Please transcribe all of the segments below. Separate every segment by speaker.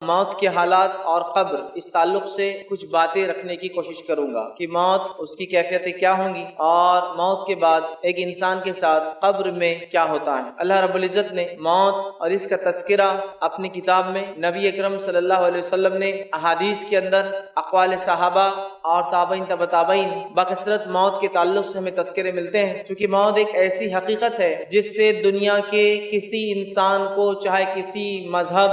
Speaker 1: موت کے حالات اور قبر اس تعلق سے کچھ باتیں رکھنے کی کوشش کروں گا کہ موت اس کی کیفیتیں کیا ہوں گی اور موت کے بعد ایک انسان کے ساتھ قبر میں کیا ہوتا ہے۔ اللہ رب العزت نے موت اور اس کا تذکرہ اپنی کتاب میں، نبی اکرم صلی اللہ علیہ وسلم نے احادیث کے اندر، اقوال صحابہ اور تابعین تبع تابعین بکثرت موت کے تعلق سے ہمیں تذکرے ملتے ہیں، کیونکہ موت ایک ایسی حقیقت ہے جس سے دنیا کے کسی انسان کو، چاہے کسی مذہب،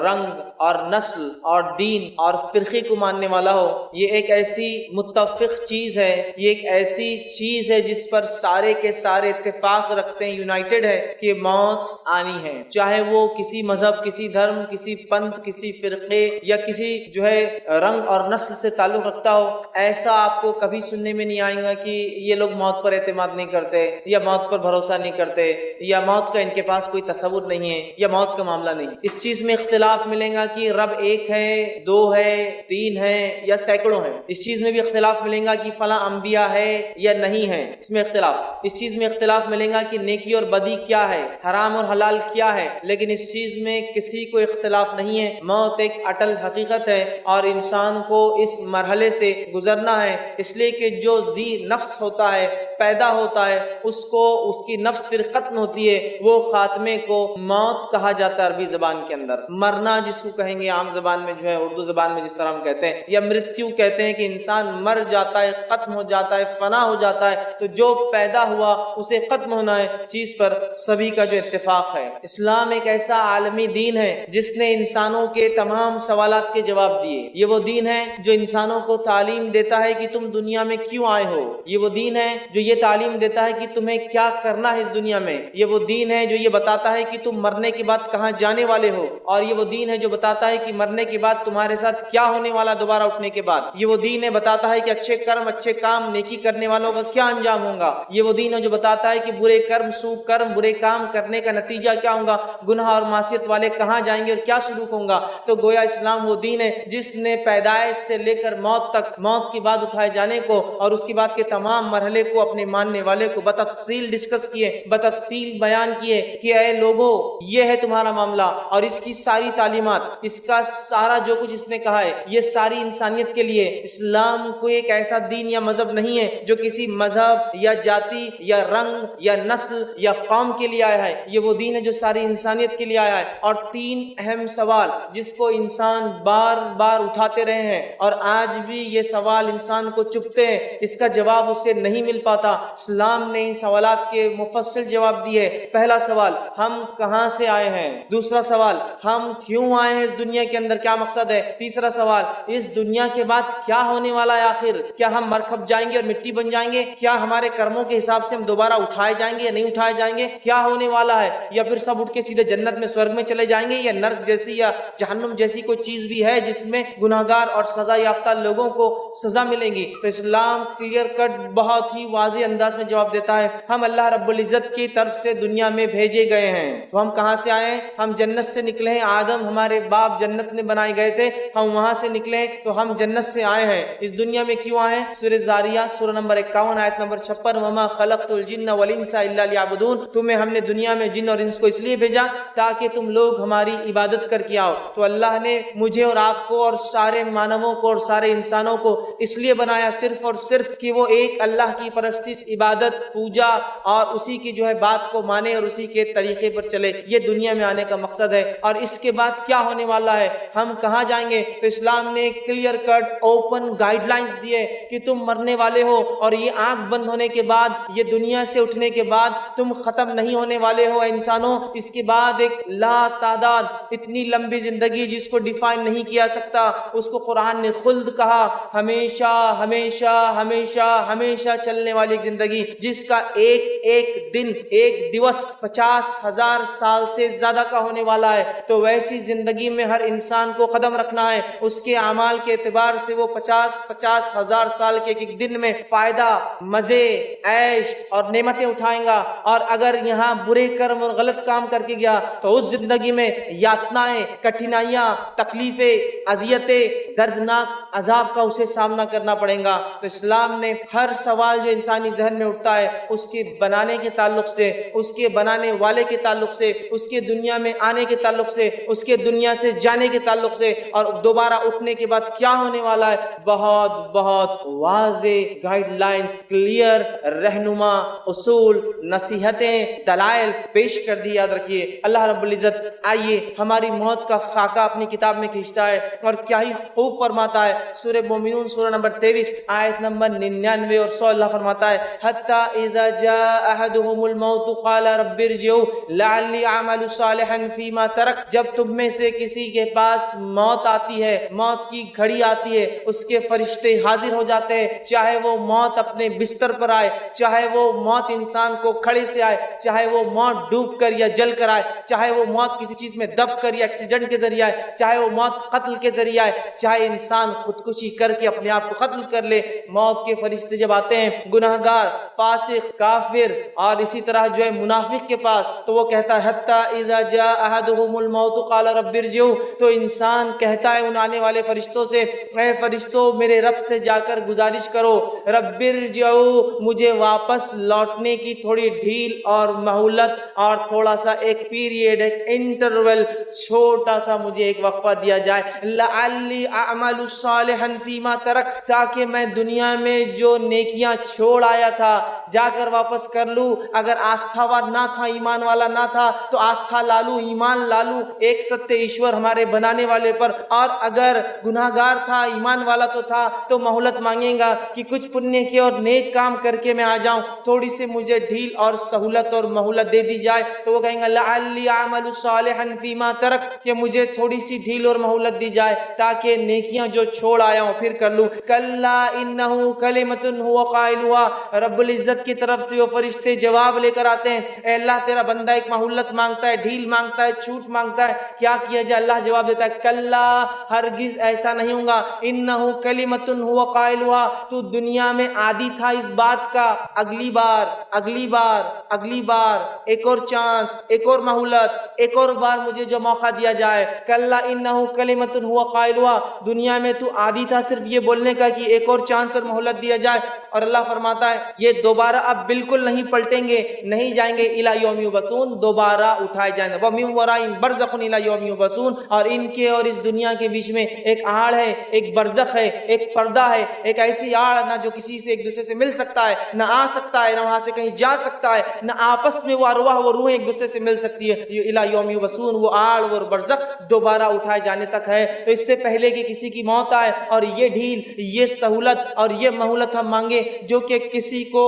Speaker 1: رنگ اور نسل اور دین اور فرقے کو ماننے والا ہو، یہ ایک ایسی متفق چیز ہے، یہ ایک ایسی چیز ہے جس پر سارے کے سارے اتفاق رکھتے ہیں، یونائٹڈ ہے کہ موت آنی ہے، چاہے وہ کسی مذہب، کسی دھرم، کسی پنتھ، کسی فرقے یا کسی جو ہے رنگ اور نسل سے تعلق رکھتا ہو۔ ایسا آپ کو کبھی سننے میں نہیں آئے گا کہ یہ لوگ موت پر اعتماد نہیں کرتے یا موت پر بھروسہ نہیں کرتے یا موت کا ان کے پاس کوئی تصور نہیں ہے یا موت کا معاملہ نہیں۔ اس چیز میں اختلاف ملے گا کہ رب ایک ہے، دو ہے، تین ہے یا سینکڑوں ہے۔ اس چیز میں بھی اختلاف ملے گا کہ فلاں انبیاء ہے یا نہیں ہے، اس میں اختلاف۔ اس چیز میں اختلاف ملے گا کہ نیکی اور بدی کیا ہے، حرام اور حلال کیا ہے، لیکن اس چیز میں کسی کو اختلاف نہیں ہے، موت ایک اٹل حقیقت ہے اور انسان کو اس مرحلے سے گزرنا ہے، اس لیے کہ جو ذی نفس ہوتا ہے، پیدا ہوتا ہے، اس کو اس کی نفس پھر ختم ہوتی ہے، وہ خاتمے کو موت کہا جاتا ہے عربی زبان کے اندر۔ مرنا جس کو کہیں گے عام زبان میں جو ہے اردو زبان میں جس طرح ہم کہتے ہیں، یا مرتیو کہتے ہیں کہ انسان مر جاتا ہے، ختم ہو جاتا ہے، فنا ہو جاتا ہے، تو جو پیدا ہوا اسے ختم ہونا ہے، چیز پر سبھی کا جو اتفاق ہے۔ اسلام ایک ایسا عالمی دین ہے جس نے انسانوں کے تمام سوالات کے جواب دیے۔ یہ وہ دین ہے جو انسانوں کو تعلیم دیتا ہے کہ تم دنیا میں کیوں آئے ہو، یہ وہ دین ہے جو یہ تعلیم دیتا ہے کہ تمہیں کیا کرنا ہے اس دنیا میں، یہ وہ دین ہے جو یہ بتاتا ہے کہ تم مرنے کے بعد کہاں جانے والے ہو، اور یہ وہ دین ہے جو بتاتا ہے کہ مرنے کے بعد تمہارے ساتھ کیا ہونے والا دوبارہ اٹھنے کے بعد، یہ وہ دین ہے بتاتا ہے کہ اچھے کرم، اچھے کام، نیکی کرنے والوں کا کیا انجام ہوگا، یہ وہ دین ہے جو بتاتا ہے کہ برے کرم، سو کرم، برے کام کرنے کا نتیجہ کیا ہوگا، گناہ اور معصیت والے کہاں جائیں گے اور کیا سلوک ہوگا۔ تو گویا اسلام وہ دین ہے جس نے پیدائش سے لے کر موت تک، موت کے بعد اٹھائے جانے کو اور اس کے بعد کے تمام مرحلے کو اپنے ماننے والے کو بتفصیل ڈسکس کیے، بتفصیل بیان کیے کہ اے لوگوں یہ ہے تمہارا معاملہ، اور اس کی ساری تعلیمات، اس کا سارا جو کچھ اس نے کہا ہے یہ ساری انسانیت کے لیے۔ اسلام کوئی ایک ایسا دین یا مذہب نہیں ہے جو کسی مذہب یا جاتی یا رنگ یا نسل یا قوم کے لیے آیا ہے، یہ وہ دین ہے جو ساری انسانیت کے لیے آیا ہے۔ اور تین اہم سوال جس کو انسان بار بار اٹھاتے رہے ہیں اور آج بھی یہ سوال انسان کو چبھتے ہیں، اس کا جواب اسے نہیں مل پاتا، اسلام نے ان سوالات کے مفصل جواب دیے۔ پہلا سوال، ہم کہاں سے آئے ہیں؟ دوسرا سوال، ہم کیوں آئے ہیں اس دنیا کے اندر، کیا مقصد ہے؟ تیسرا سوال، اس دنیا کے بعد کیا ہونے والا ہے آخر، کیا ہم مر کھپ جائیں گے اور مٹی بن جائیں گے، کیا ہمارے کرموں کے حساب سے ہم دوبارہ اٹھائے جائیں گے یا نہیں اٹھائے جائیں گے، کیا ہونے والا ہے، یا پھر سب اٹھ کے سیدھے جنت میں، سورگ میں چلے جائیں گے، یا نرک جیسی یا جہنم جیسی کوئی چیز بھی ہے جس میں گناہگار اور سزا یافتہ لوگوں کو سزا ملے گی؟ تو اسلام کلیئر کٹ بہت ہی واضح انداز میں جواب دیتا ہے، ہم اللہ رب العزت کی طرف سے دنیا میں بھیجے گئے ہیں۔ تو ہم کہاں سے آئے ہیں؟ ہم جنت سے نکلے ہیں، آدم ہمارے باپ جنت میں بنائے گئے تھے، ہم وہاں سے نکلے تو ہم جنت سے آئے ہیں۔ اس دنیا میں کیوں آئے ہیں؟ سورہ زاریات سورہ نمبر 51 آیت نمبر 56، وما خلقت الجن والانس الا لیعبدون، تمہیں ہم نے دنیا میں جن اور انس کو اس لیے بھیجا تاکہ تم لوگ ہماری عبادت کر کے آؤ۔ تو اللہ نے مجھے اور آپ کو اور سارے مانووں کو اور سارے انسانوں کو اس لیے بنایا صرف اور صرف کہ وہ ایک اللہ کی پرستش، عبادت، پوجا اور اسی کی جو ہے بات کو مانے اور اسی کے طریقے پر چلے، یہ دنیا میں آنے کا مقصد ہے۔ اور اس کے بعد کیا ہونے والا ہے، ہم کہاں جائیں گے؟ تو اسلام نے clear cut open guidelines دیے کہ تم مرنے والے ہو، اور یہ آنکھ بند ہونے کے بعد، یہ دنیا سے اٹھنے کے بعد تم ختم نہیں ہونے والے ہو انسانوں۔ اس کے بعد ایک لا تعداد اتنی لمبی زندگی جس کو ڈیفائن نہیں کیا سکتا، اس کو قرآن نے خلد کہا، ہمیشہ ہمیشہ ہمیشہ ہمیشہ چلنے والی ایک زندگی جس کا ایک ایک دن، ایک دیوس 50,000 سال سے زیادہ کا ہونے والا ہے۔ تو ویسی زندگی میں ہر انسان کو قدم رکھنا ہے، اس کے اعمال کے اعتبار سے وہ 50,000 سال کے ایک دن میں فائدہ، مزے، عیش اور نعمتیں اٹھائیں گا، اور اگر یہاں برے کرم اور غلط کام کر کے گیا تو اس زندگی میں یاتنائیں، کٹھنائیاں، تکلیفیں، اذیتیں، دردناک عذاب کا اسے سامنا کرنا پڑے گا۔ تو اسلام نے ہر سوال جو انسانی انسانی ذہن میں اٹھتا ہے اس کے بنانے کے تعلق سے، اس کے بنانے والے کے تعلق سے، اس کے دنیا میں آنے کے تعلق سے، اس کے دنیا سے جانے کے تعلق سے، اور دوبارہ اٹھنے کے بعد کیا ہونے والا ہے، بہت بہت واضح گائیڈ لائنز، کلیئر رہنما اصول، نصیحتیں، دلائل پیش کر دی. یاد رکھیے اللہ رب العزت آئیے ہماری موت کا خاکہ اپنی کتاب میں کھینچتا ہے اور کیا ہی خوب فرماتا ہے. سورہ مومنون سورہ نمبر 23 آیت نمبر 99 اور 100 اللہ فرماتا ہے حتی اذا جاء احدهم الموت قال رب ارجعوا لعلی اعمل صالحا فیما ترک. جب تم میں سے کسی کے پاس موت آتی ہے، موت کی گھڑی آتی ہے، اس کے فرشتے حاضر ہو جاتے ہیں، چاہے وہ موت اپنے بستر پر آئے، چاہے وہ موت انسان کو کھڑے سے آئے، چاہے وہ موت ڈوب کر یا جل کر آئے، چاہے وہ موت کسی چیز میں دب کر یا ایکسیڈنٹ کے ذریعے آئے، چاہے وہ موت قتل کے ذریعے آئے، چاہے انسان خودکشی کر کے اپنے آپ کو قتل کر لے، موت کے فرشتے جب آتے ہیں گناہگار، فاسق، کافر اور اسی طرح جو ہے منافق کے پاس، تو وہ کہتا ہے حتی اذا جاء احدهم الموت قال رب ارجعوا. تو انسان کہتا ہے ان آنے والے فرشتوں سے اے فرشتوں میرے رب سے جا کر گزارش کرو، رب ارجعوا مجھے واپس لوٹنے کی تھوڑی ڈھیل اور مہلت اور تھوڑا سا ایک پیریڈ، ایک انٹرول، چھوٹا سا مجھے ایک وقفہ دیا جائے، لعلی اعمل صالحا فیما ترک، تاکہ میں دنیا میں جو نیکیاں چھوڑ آیا تھا جا کر واپس کر لوں. اگر آستھاوان نہ تھا، ایمان والا نہ تھا تو آستھا لالوں، ایمان لالوں ایک ستیہ ایشور ہمارے بنانے والے پر، اور اگر گناہگار تھا، ایمان والا تو تھا تو مہلت مانگے گا کہ کچھ پنیہ کے اور نیک کام کر کے میں آ جاؤں، تھوڑی سی مجھے ڈھیل اور سہولت اور مہلت دے دی جائے. تو وہ کہیں گا لعلی اعمل صالحا فیما ترک، کہ مجھے تھوڑی سی ڈھیل اور مہلت دی جائے تاکہ نیکیاں جو چھوڑ آیا ہوں پھر کر لوں. کلا انہ کلمۃ هو قائلها، رب العزت کی طرف سے وہ فرشتے جواب لے کر آتے ہیں، اے اللہ تیرا بندہ ایک مہلت مانگتا ہے، ڈھیل مانگتا ہے، چھوٹ مانگتا ہے، کیا کیا جائے؟ اللہ جواب دیتا ہے کلا ہرگز ایسا نہیں ہوگا، انہ کلمۃ هو قائلها، تو دنیا میں عادی تھا اس بات کا، اگلی بار اگلی بار اگلی بار ایک اور چانس، ایک اور مہلت، ایک اور بار مجھے جو موقع دیا جائے. کلا انہ کلمۃ هو قائلها، دنیا میں تو عادی تھا صرف یہ بولنے کا کہ ایک اور چانس اور مہلت دیا جائے. اور اللہ فرماتا ہے یہ دوبارہ اب بالکل نہیں پلٹیں گے، نہیں جائیں گے الی یوم یبعثون، دوبارہ اٹھائے جائیں گے. ومن ورائہم برزخ الی یوم یبعثون، اور ان کے اور اس دنیا کے بیچ میں ایک آڑ ہے، ایک برزخ ہے، ایک پردہ ہے، ایک ایسی آڑ نہ جو کسی سے ایک دوسرے سے مل سکتا ہے، نہ آ سکتا ہے، نہ وہاں سے کہیں جا سکتا ہے، نہ آپس میں وہ ارواح وہ روحیں ایک دوسرے سے مل سکتی ہے. یہ الی یوم یبعثون، وہ آڑ وہ برزخ دوبارہ اٹھائے جانے تک ہے. تو اس سے پہلے کہ کسی کی موت آئے اور یہ ڈھیل، یہ سہولت اور یہ مہلت ہم مانگے جو کہ کسی کو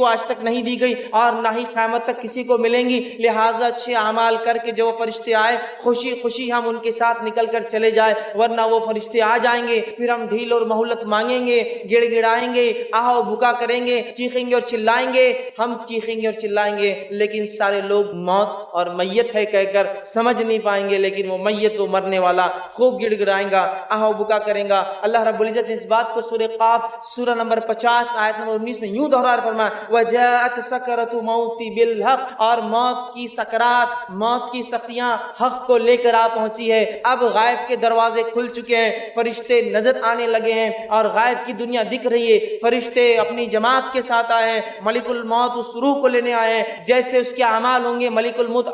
Speaker 1: آج تک نہیں دی گئی اور نہ ہی قیامت تک کسی کو ملیں گی، لہٰذا اچھے اعمال کر کے جو فرشتے آئے خوشی خوشی ہم ان کے ساتھ نکل کر چلے جائے، ورنہ وہ فرشتے آ جائیں گے پھر ہم ڈھیل اور مہلت مانگیں گے، گڑ گڑائیں گے، آہو بھکا کریں گے، چیخیں گے اور چلائیں گے. ہم چیخیں گے اور چلائیں گے لیکن سارے لوگ موت اور میت ہے کہہ کر سمجھ نہیں پائیں گے، لیکن وہ میت، وہ مرنے والا خوب گڑ گڑائیں گا، آہو بھکا کریں گا. اللہ رب العزت نے اس بات کو سورہ قاف سورہ نمبر 50 آیت نمبر 19 میں یوں دہرا فرمایا وجاءت سکرۃ الموت بالحق، اور موت کی سکرات، موت کی سختیاں حق کو لے کر آ پہنچی ہے. اب غائب کے دروازے کھل چکے ہیں، فرشتے نظر آنے لگے ہیں اور غائب کی دنیا دکھ رہی ہے. فرشتے اپنی جماعت کے ساتھ آئے ہیں، ملک الموت اس روح کو لینے آئے ہیں، جیسے اس کے اعمال ہوں گے ملک الموت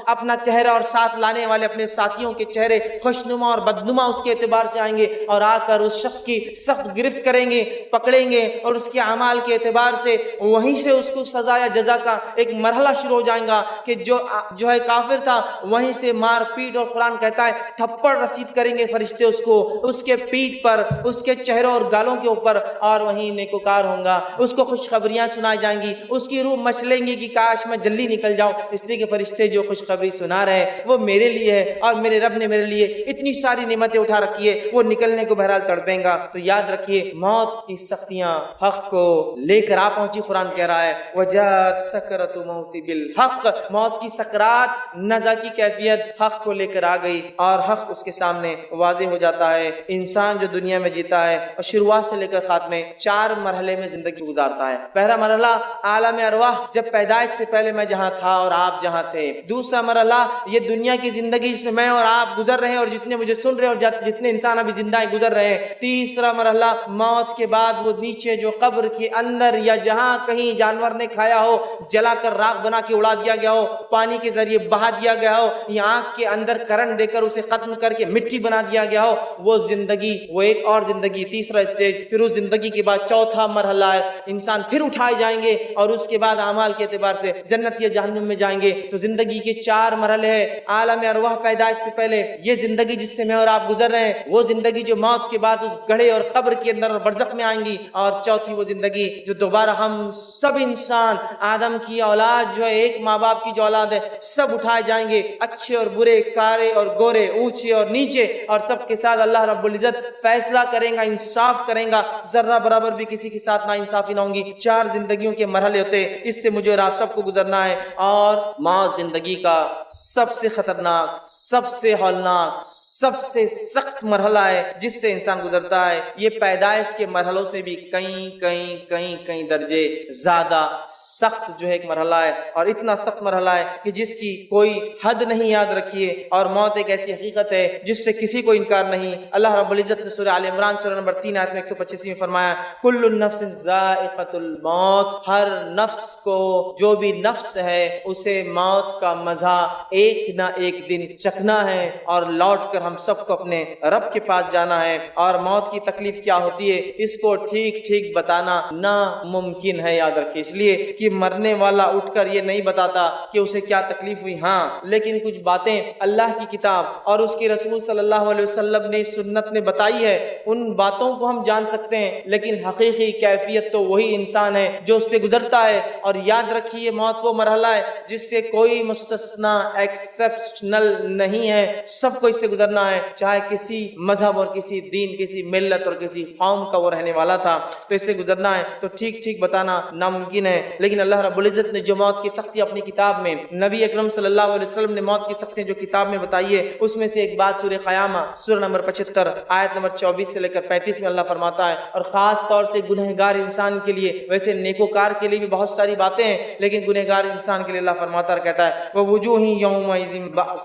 Speaker 1: اپنا چہرہ اور ساتھ لانے والے اپنے ساتھیوں کے چہرے خوشنما اور بدنما اس کے اعتبار سے آئیں گے اور آ کر اس شخص کی سخت گرفت کریں گے، پکڑیں گے، اور اس کے اعمال کے اعتبار سے وہیں سے اس کو سزا یا جزا کا ایک مرحلہ شروع ہو جائے گا کہ جو ہے کافر تھا وہیں سے مار پیٹ، اور قرآن کہتا ہے تھپڑ رسید کریں گے فرشتے اس کو، اس کے پیٹ پر، اس کے چہروں اور گالوں کے اوپر، اور وہیں نیکوکار ہوں گا، اس کو خوشخبریاں سنائی جائیں گی، اس کی روح مچلیں گی کہ کاش میں جلدی نکل جاؤں، اس لیے کہ فرشتے جو خوشخبری سنا رہے ہیں وہ میرے لیے ہے اور میرے رب نے میرے لیے اتنی ساری نعمتیں اٹھا رکھی ہے، وہ نکلنے کو بہرحال تڑپیں گا. تو یاد رکھیے موت کی سختیاں حق کو لے کر آ پہنچی. قرآن کہہ رہا ہے وجاءت سکرۃ الموت بالحق، موت کی سکرات، نزع کی کیفیت حق کو لے کر آ گئی اور حق اس کے سامنے واضح ہو جاتا ہے. انسان جو دنیا میں جیتا ہے اور شروعات سے لے کر خاتمے 4 مرحلے میں زندگی گزارتا ہے. پہلا مرحلہ عالم ارواح، جب پیدائش سے پہلے میں جہاں تھا اور آپ جہاں تھے. دوسرا مرحلہ یہ دنیا کی زندگی جس میں میں اور آپ گزر رہے ہیں اور جتنے مجھے سن رہے ہیں اور جتنے انسان ابھی زندہ ہیں گزر رہے ہیں. تیسرا مرحلہ موت کے بعد وہ نیچے جو قبر کے اندر اندر یا جہاں کہیں جانور نے کھایا ہو جلا کر راکھ بنا کے اڑا دیا گیا ہو, پانی کے ذریعے بہا دیا گیا ہو, یا آنکھ کے اندر کرنٹ دے کر اسے ختم کر کے مٹی بنا دیا گیا ہو, وہ زندگی, وہ ایک اور زندگی, تیسرا اسٹیج. پھر اس زندگی کے بعد چوتھا مرحلہ ہے, انسان پھر اٹھائے جائیں گے اور اس کے بعد اعمال کے اعتبار سے جنت یا جہنم میں جائیں گے. تو زندگی کے 4 مرحلے ہیں. عالم ارواح پیدائش سے پہلے یہ زندگی جس سے میں اور آپ گزر رہے ہیں, وہ زندگی جو موت کے بعد اس گڑھے اور قبر کے اندر اور برزخ میں آئیں گی, اور چوتھی وہ زندگی جو دوبارہ ہم سب انسان آدم کی اولاد جو ہے, ایک ماں باپ کی جو اولاد ہے, سب اٹھائے جائیں گے, اچھے اور برے, کارے اور گورے, اونچے اور نیچے, اور سب کے ساتھ اللہ رب العزت فیصلہ کریں گا, انصاف کریں گا, ذرہ برابر بھی کسی کے ساتھ نا انصافی نہ ہوں گی. 4 زندگیوں کے مرحلے ہوتے ہیں, اس سے مجھے اور آپ سب کو گزرنا ہے. اور موت زندگی کا سب سے خطرناک, سب سے ہولناک, سب سے سخت مرحلہ ہے جس سے انسان گزرتا ہے. یہ پیدائش کے مرحلوں سے بھی کئی درجے زیادہ سخت جو ہے ایک مرحلہ ہے, اور اتنا سخت مرحلہ ہے کہ جس کی کوئی حد نہیں. یاد رکھیے, اور موت ایک ایسی حقیقت ہے جس سے کسی کو انکار نہیں. اللہ رب العزت نے سورہ آل عمران سورہ نمبر 3 آیت میں 185 میں فرمایا, کل النفس ذائقۃ الموت, ہر نفس کو, جو بھی نفس ہے اسے موت کا مزہ ایک نہ ایک دن چکھنا ہے, اور لوٹ کر ہم سب کو اپنے رب کے پاس جانا ہے. اور موت کی تکلیف کیا ہوتی ہے اس کو ٹھیک بتانا ناممکن ہے. یاد رکھیے, اس لیے کہ مرنے والا اٹھ کر یہ نہیں بتاتا کہ اسے کیا تکلیف ہوئی, ہاں لیکن کچھ باتیں اللہ کی کتاب اور اس کے رسول صلی اللہ علیہ وسلم نے سنت نے بتائی ہے, ان باتوں کو ہم جان سکتے ہیں, لیکن حقیقی کیفیت تو وہی انسان ہے جو اس سے گزرتا ہے. اور یاد رکھیے, موت وہ مرحلہ ہے جس سے کوئی مستثنا ایکسپشنل نہیں ہے, سب کو اس سے گزرنا ہے, چاہے کسی مذہب اور کسی دین, کسی ملت اور کسی قوم کا وہ رہنے والا تھا, تو اس سے گزرنا ہے. تو ٹھیک بتانا ناممکن ہے, لیکن اللہ رب العزت نے جو موت کی سختی اپنی کتاب میں, نبی اکرم صلی اللہ علیہ وسلم نے موت کی سختی جو کتاب میں بتائی ہے, اس میں سے ایک بات سورہ قیامہ سورہ نمبر 75 آیت نمبر 24 سے لے کر 35 میں اللہ فرماتا ہے. اور خاص طور سے گنہگار انسان کے لیے, ویسے نیکوکار کے لیے بھی بہت ساری باتیں ہیں, لیکن گنہگار انسان کے لیے اللہ فرماتا اور کہتا ہے, وہ وجوہ یومئذ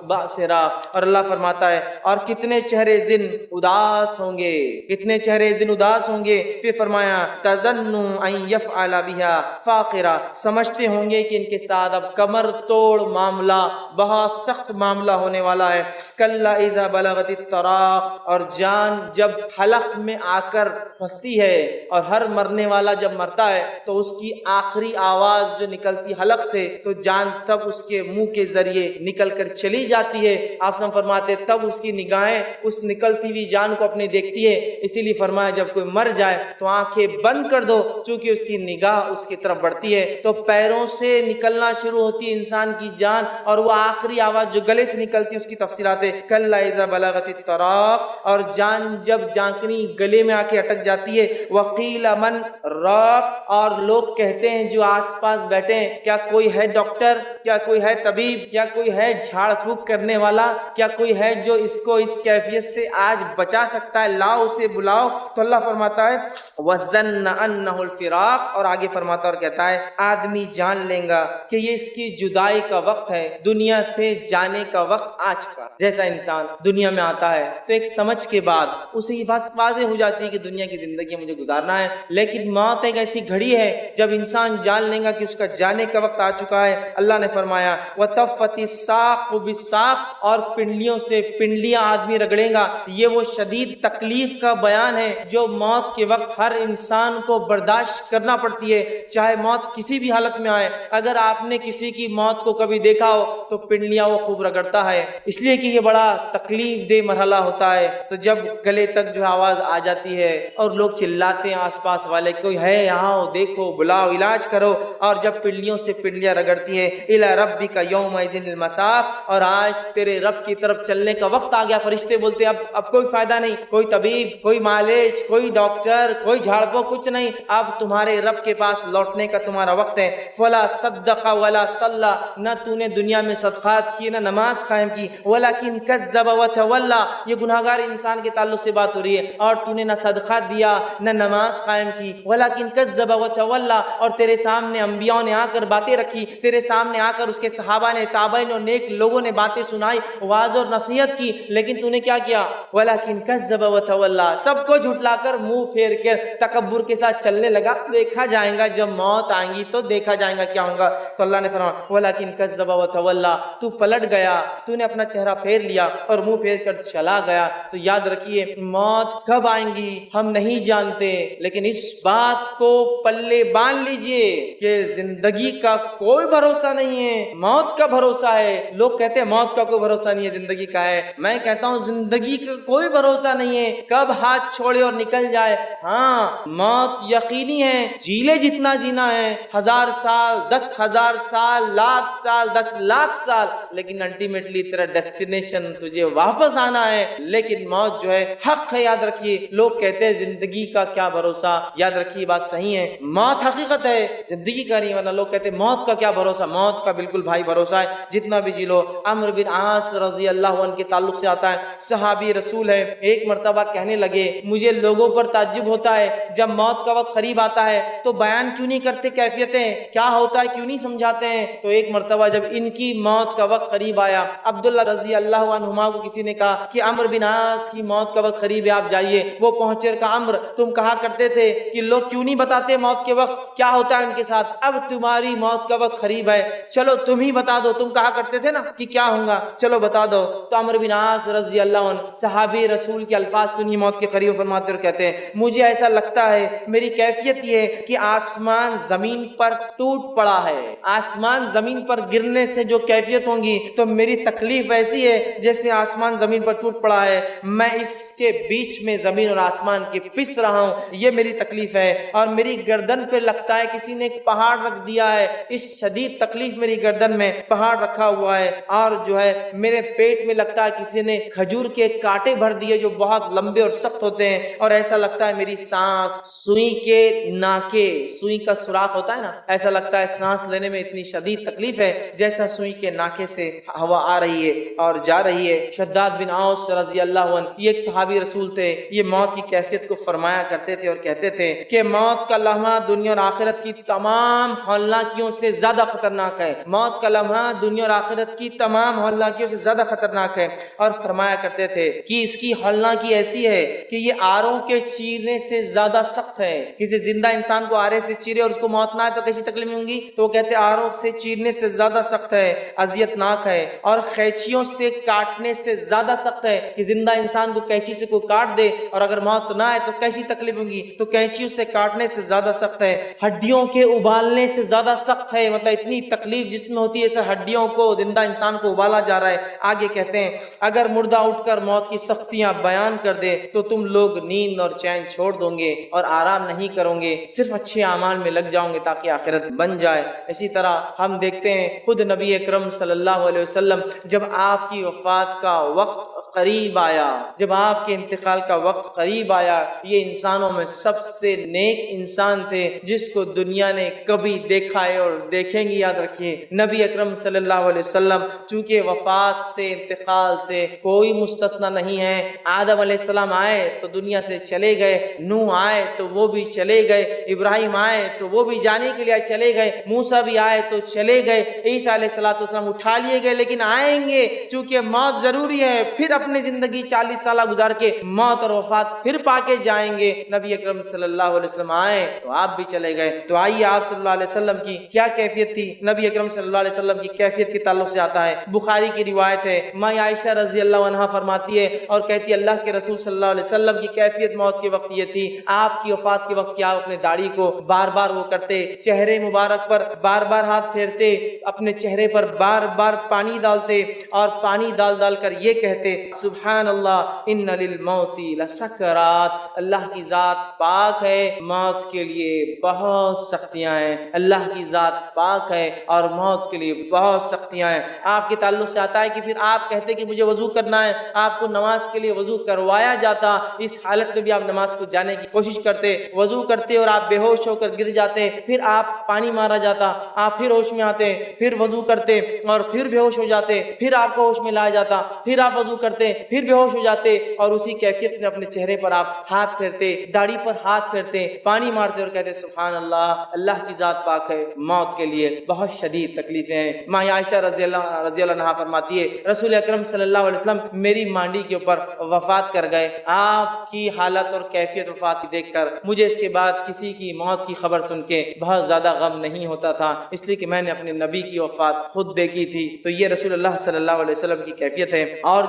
Speaker 1: باسرہ, اور اللہ فرماتا ہے, اور کتنے چہرے اس دن اداس ہوں گے, کتنے چہرے اس دن اداس ہوں گے. پھر فرمایا, تظن ان یفعل بها فاقرہ, سمجھتے ہوں گے کہ ان کے ساتھ اب کمر توڑ معاملہ, بہت سخت معاملہ ہونے والا ہے. کلا اذا بلغت التراق, اور جان جب حلق میں آ کر پھنستی ہے, اور ہر مرنے والا جب مرتا ہے تو اس کی آخری آواز جو نکلتی حلق سے, تو جان تب اس کے منہ کے ذریعے نکل کر چلی جاتی ہے. آپ سب فرماتے تب اس کی نگاہیں اس نکلتی ہوئی جان کو اپنے دیکھتی ہے. اسی لیے فرمایا جب کوئی مر جائے تو آنکھیں بند کر دو, چونکہ اس کی نگاہ اس کی طرف بڑھتی ہے. تو پیروں سے نکلنا شروع ہوتی ہے انسان کی جان, اور وہ آخری آواز جو گلے سے نکلتی ہے اس کی تفصیلات ہے. کلا اذا بلغت التراق, اور جان جب جانکنی گلے میں آ کے اٹک جاتی ہے. وقیل من راق, اور لوگ کہتے ہیں جو آس پاس بیٹھے ہیں, کیا کوئی ہے ڈاکٹر, کیا کوئی ہے طبیب, کیا کوئی ہے جھاڑ پھونک کرنے والا, کیا کوئی ہے جو اس کو اس کیفیت سے آج بچا سکتا ہے, لاؤ اسے بلاؤ. تو اللہ فرماتا ہے وَظَنَّ أَنَّهُ الْفِرَاقُ, اور آگے فرماتا اور کہتا ہے آدمی جان لیں گا کہ یہ اس کی جدائی کا وقت ہے, دنیا سے جانے کا وقت آ چکا. جیسا انسان دنیا میں آتا ہے تو ایک سمجھ کے بعد اسے یہ بات واضح ہو جاتی ہے کہ دنیا کی زندگی مجھے گزارنا ہے, لیکن موت ایک ایسی گھڑی ہے جب انسان جان لے گا کہ اس کا جانے کا وقت آ چکا ہے. اللہ نے فرمایا وَتَفَّتِ السَّاقُ بِالسَّاقِ, اور پنڈلیوں سے پنڈلیاں آدمی رگڑے گا. یہ وہ شدید تکلیف کا بیان ہے جو موت کے وقت ہر انسان کو برداشت کرنا پڑتی ہے, چاہے موت کسی بھی حالت میں آئے. اگر آپ نے کسی کی موت کو کبھی دیکھا ہو تو پنڈلیاں وہ خوب رگڑتا ہے, اس لیے کہ یہ بڑا تکلیف دہ مرحلہ ہوتا ہے. تو جب گلے تک جو آواز آ جاتی ہے اور لوگ چلاتے ہیں آس پاس والے, کوئی ہے یہاں ہو, دیکھو, بلاؤ, علاج کرو, اور جب پنڈلیوں سے پنڈلیاں رگڑتی ہے, الی ربک یومئذ المساق, اور آج تیرے رب کی طرف چلنے کا وقت آ گیا. فرشتے بولتے اب کوئی فائدہ نہیں, کوئی طبیب, کوئی معالج, کوئی ڈاکٹر, کوئی جھاڑپو, کچھ نہیں, اب تمہارے رب کے پاس لوٹنے کا تمہارا وقت ہے. فلا صدق ولا صلی, نہ تو نے دنیا میں صدقات کی, نہ نماز قائم کی. ولکن کذب وتولی, یہ گناہگار انسان کے تعلق سے بات ہو رہی ہے, اور تو نے نہ صدقات دیا نہ نماز قائم کی. ولکن کذب وتولی, اور تیرے سامنے انبیاء نے آ کر باتیں رکھی, تیرے سامنے آ کر اس کے صحابہ نے, تابعین اور نیک لوگوں نے باتیں سنائی, واعظ اور نصیحت کی, لیکن تو نے کیا کیا؟ ولکن کذب وتولی, سب کو جھٹلا کر منہ پھیر کر تکبر کے ساتھ چلنے لگا. لگا دیکھا جائے گا، جب موت آئیں گی تو دیکھا جائے گا کیا ہوگا۔ تو اللہ نے فرمایا وَلَكِنْ كَذَّبَ وَتَوَلَّى، تو پلٹ گیا، تو نے اپنا چہرہ پھیر لیا اور منہ پھیر کر چلا گیا۔ تو یاد رکھیے موت کب آئیں گی ہم نہیں جانتے، لیکن اس بات کو پلے باندھ لیجئے کہ زندگی کا کوئی بھروسہ نہیں ہے، موت کا بھروسہ ہے۔ لوگ کہتے ہیں موت کا کوئی بھروسہ نہیں ہے، زندگی کا ہے۔ میں کہتا ہوں زندگی کا کوئی بھروسہ نہیں ہے، کب ہاتھ چھوڑے اور نکل جائے۔ ہاں موت یقینی ہے، جیلے جتنا جینا ہے، 1000 سال، 10,000 سال، لاکھ سال، 10 لاکھ سال، لیکن الٹیمیٹلی تیرا ڈیسٹینیشن تجھے واپس آنا ہے۔ لیکن موت جو ہے حق ہے، یاد رکھیے۔ لوگ کہتے ہیں زندگی کا کیا بھروسہ، یاد رکھیے بات صحیح ہے، موت حقیقت ہے، زندگی کا نہیں۔ ورنہ لوگ کہتے ہیں موت کا کیا بھروسہ، موت کا بالکل بھائی بھروسہ ہے، جتنا بھی جی لو۔ عمرو بن عاص رضی اللہ عنہ کے تعلق سے آتا ہے، صحابی رسول ہے، ایک مرتبہ کہنے لگے مجھے لوگوں پر تعجب ہوتا ہے جب موت کا وقت قریب آتا ہے تو بیان کیوں نہیں کرتے کیفیتیں، کیا ہوتا ہے کیوں نہیں سمجھاتے ہیں۔ تو ایک مرتبہ جب ان کی موت کا وقت قریب آیا، عبداللہ رضی اللہ عنہما کو کسی نے کہا کہ عمرو بن عاص کی موت کا وقت قریب ہے، آپ جائیے۔ وہ پہنچے اور کہا عمرو تم کہا کرتے تھے کہ لوگ کیوں نہیں بتاتے موت کے وقت کیا ہوتا ہے ان کے ساتھ، اب تمہاری موت کا وقت قریب ہے، چلو تم ہی بتا دو، تم کہا کرتے تھے نا کہ کیا ہوگا، چلو بتا دو۔ تو عمرو بن عاص رضی اللہ عنہ صحابی رسول کے الفاظ سنی موت کے قریب، فرماتے اور کہتے ہیں مجھے ایسا لگتا ہے، میری کیفیت یہ ہے کہ آسمان زمین پر ٹوٹ پڑا ہے، آسمان زمین پر گرنے سے جو کیفیت ہوں گی تو میری تکلیف ایسی ہے جیسے آسمان زمین پر ٹوٹ پڑا ہے، میں اس کے بیچ میں زمین اور آسمان کے پس رہا ہوں، یہ میری تکلیف ہے۔ اور میری گردن پہ لگتا ہے کسی نے ایک پہاڑ رکھ دیا ہے، اس شدید تکلیف میری گردن میں پہاڑ رکھا ہوا ہے، اور جو ہے میرے پیٹ میں لگتا ہے کسی نے کھجور کے کانٹے بھر دیے جو بہت لمبے اور سخت ہوتے ہیں، اور ایسا لگتا ہے میری سانس سوئی کے ناکے، سوئی کا سوراخ ہوتا ہے نا، ایسا لگتا ہے سانس لینے میں اتنی شدید تکلیف ہے جیسا سوئی کے ناکے سے ہوا آ رہی ہے اور جا رہی ہے۔ شداد بن اوس رضی اللہ عنہ یہ ایک صحابی رسول تھے، یہ موت کی کیفیت کو فرمایا کرتے تھے اور کہتے تھے کہ موت کا لمحہ دنیا اور آخرت کی تمام ہولناکیوں سے زیادہ خطرناک ہے، موت کا لمحہ دنیا اور آخرت کی تمام ہولناکیوں سے زیادہ خطرناک ہے۔ اور فرمایا کرتے تھے کہ اس کی ہولناکی ایسی ہے کہ یہ آروں کے چیرنے سے زیادہ سخت ہے۔ کسی زندہ انسان کو آرے سے چیرے اور اس کو موت نہ آئے تو کیسی تکلیف ہوں گی، تو وہ کہتے آروں سے چیرنے سے زیادہ سخت ہے، اذیت ناک ہے، اور قینچیوں سے کاٹنے سے زیادہ سخت ہے کہ زندہ انسان کو قینچی سے کوئی کاٹ دے اور اگر موت نہ آئے تو کیسی تکلیف ہوں گی، تو قینچیوں سے کاٹنے سے زیادہ سخت ہے، ہڈیوں کے ابالنے سے زیادہ سخت ہے، مطلب اتنی تکلیف جس میں ہوتی ہے ایسے ہڈیوں کو زندہ انسان کو ابالا جا رہا ہے۔ آگے کہتے ہیں اگر مردہ اٹھ کر موت کی سختیاں بیان کر دے تو تم لوگ نیند اور چین چھوڑ دو گے اور آرام نہیں کرو گے، صرف اچھے اعمال میں لگ جاؤ گے تاکہ آخرت بن جائے۔ اسی طرح ہم دیکھتے ہیں خود نبی اکرم صلی اللہ علیہ وسلم جب آپ کی وفات کا وقت قریب آیا، جب آپ کے انتقال کا وقت قریب آیا، یہ انسانوں میں سب سے نیک انسان تھے جس کو دنیا نے کبھی دیکھا ہے اور دیکھیں گی۔ یاد رکھیے نبی اکرم صلی اللہ علیہ وسلم چونکہ وفات سے انتقال سے کوئی مستثنا نہیں ہے، آدم علیہ السلام آئے تو دنیا سے چلے گئے، نوح آئے تو وہ بھی چلے گئے، ابراہیم آئے تو وہ بھی جانے کے لیے چلے گئے، موسیٰ بھی آئے تو چلے گئے، عیسیٰ علیہ السلام اٹھا لیے گئے، لیکن آئیں گے چونکہ موت ضروری ہے، پھر اپنی زندگی 40 سالہ گزار کے موت اور وفات پھر پا کے جائیں گے۔ نبی اکرم صلی اللہ علیہ وسلم آئے تو آپ بھی چلے گئے۔ تو آئیے آپ صلی اللہ علیہ وسلم کی کیا کیفیت تھی، نبی اکرم صلی اللہ علیہ وسلم کی کیفیت کے تعلق سے آتا ہے، بخاری کی روایت ہے، ماں عائشہ رضی اللہ عنہا فرماتی ہے اور کہتی ہے اللہ کے رسول صلی اللہ علیہ وسلم کی کیفیت موت کے وقت یہ تھی، آپ کی وفات کے وقت کیا اپنے داڑھی کو بار بار وہ کرتے، چہرے مبارک پر بار بار ہاتھ پھیرتے، اپنے چہرے پر بار بار پانی ڈالتے اور پانی ڈال ڈال کر یہ کہتے سبحان اللہ ان للموت لسکرات، اللہ کی ذات پاک ہے، موت کے لیے بہت سختیاں ہیں، اللہ کی ذات پاک ہے اور موت کے لیے بہت سختیاں ہیں۔ آپ کے تعلق سے آتا ہے کہ پھر آپ کہتے کہ مجھے وضو کرنا ہے، آپ کو نماز کے لیے وضو کروایا جاتا، اس حالت میں بھی آپ نماز کو جانے کی کوشش کرتے، وضو کرتے اور آپ بے ہوش ہو کر گر جاتے، پھر آپ پانی مارا جاتا، آپ پھر ہوش میں آتے، پھر وضو کرتے اور پھر بے ہوش ہو جاتے، پھر آپ کو ہوش میں لایا جاتا، پھر آپ وضو کرتے کرتے, پھر بے ہوش ہو جاتے, اور اسی کیفیت میں اپنے چہرے پر آپ ہاتھ پھیرتے, داڑھی پر ہاتھ پھیرتے, پانی مارتے اور کہتے سبحان اللہ, اللہ کی ذات پاک ہے. موت کے لیے بہت شدید تکلیفیں ہیں. ماں عائشہ رضی اللہ عنہا فرماتی ہے رسول اکرم صلی اللہ علیہ وسلم میری مانڈی کے اوپر وفات کر گئے. آپ کی حالت اور کیفیت وفات کی دیکھ کر مجھے اس کے بعد کسی کی موت کی خبر سن کے بہت زیادہ غم نہیں ہوتا تھا, اس لیے کہ میں نے اپنے نبی کی وفات خود دیکھی تھی. تو یہ رسول اللہ صلی اللہ علیہ وسلم کی کیفیت ہے. اور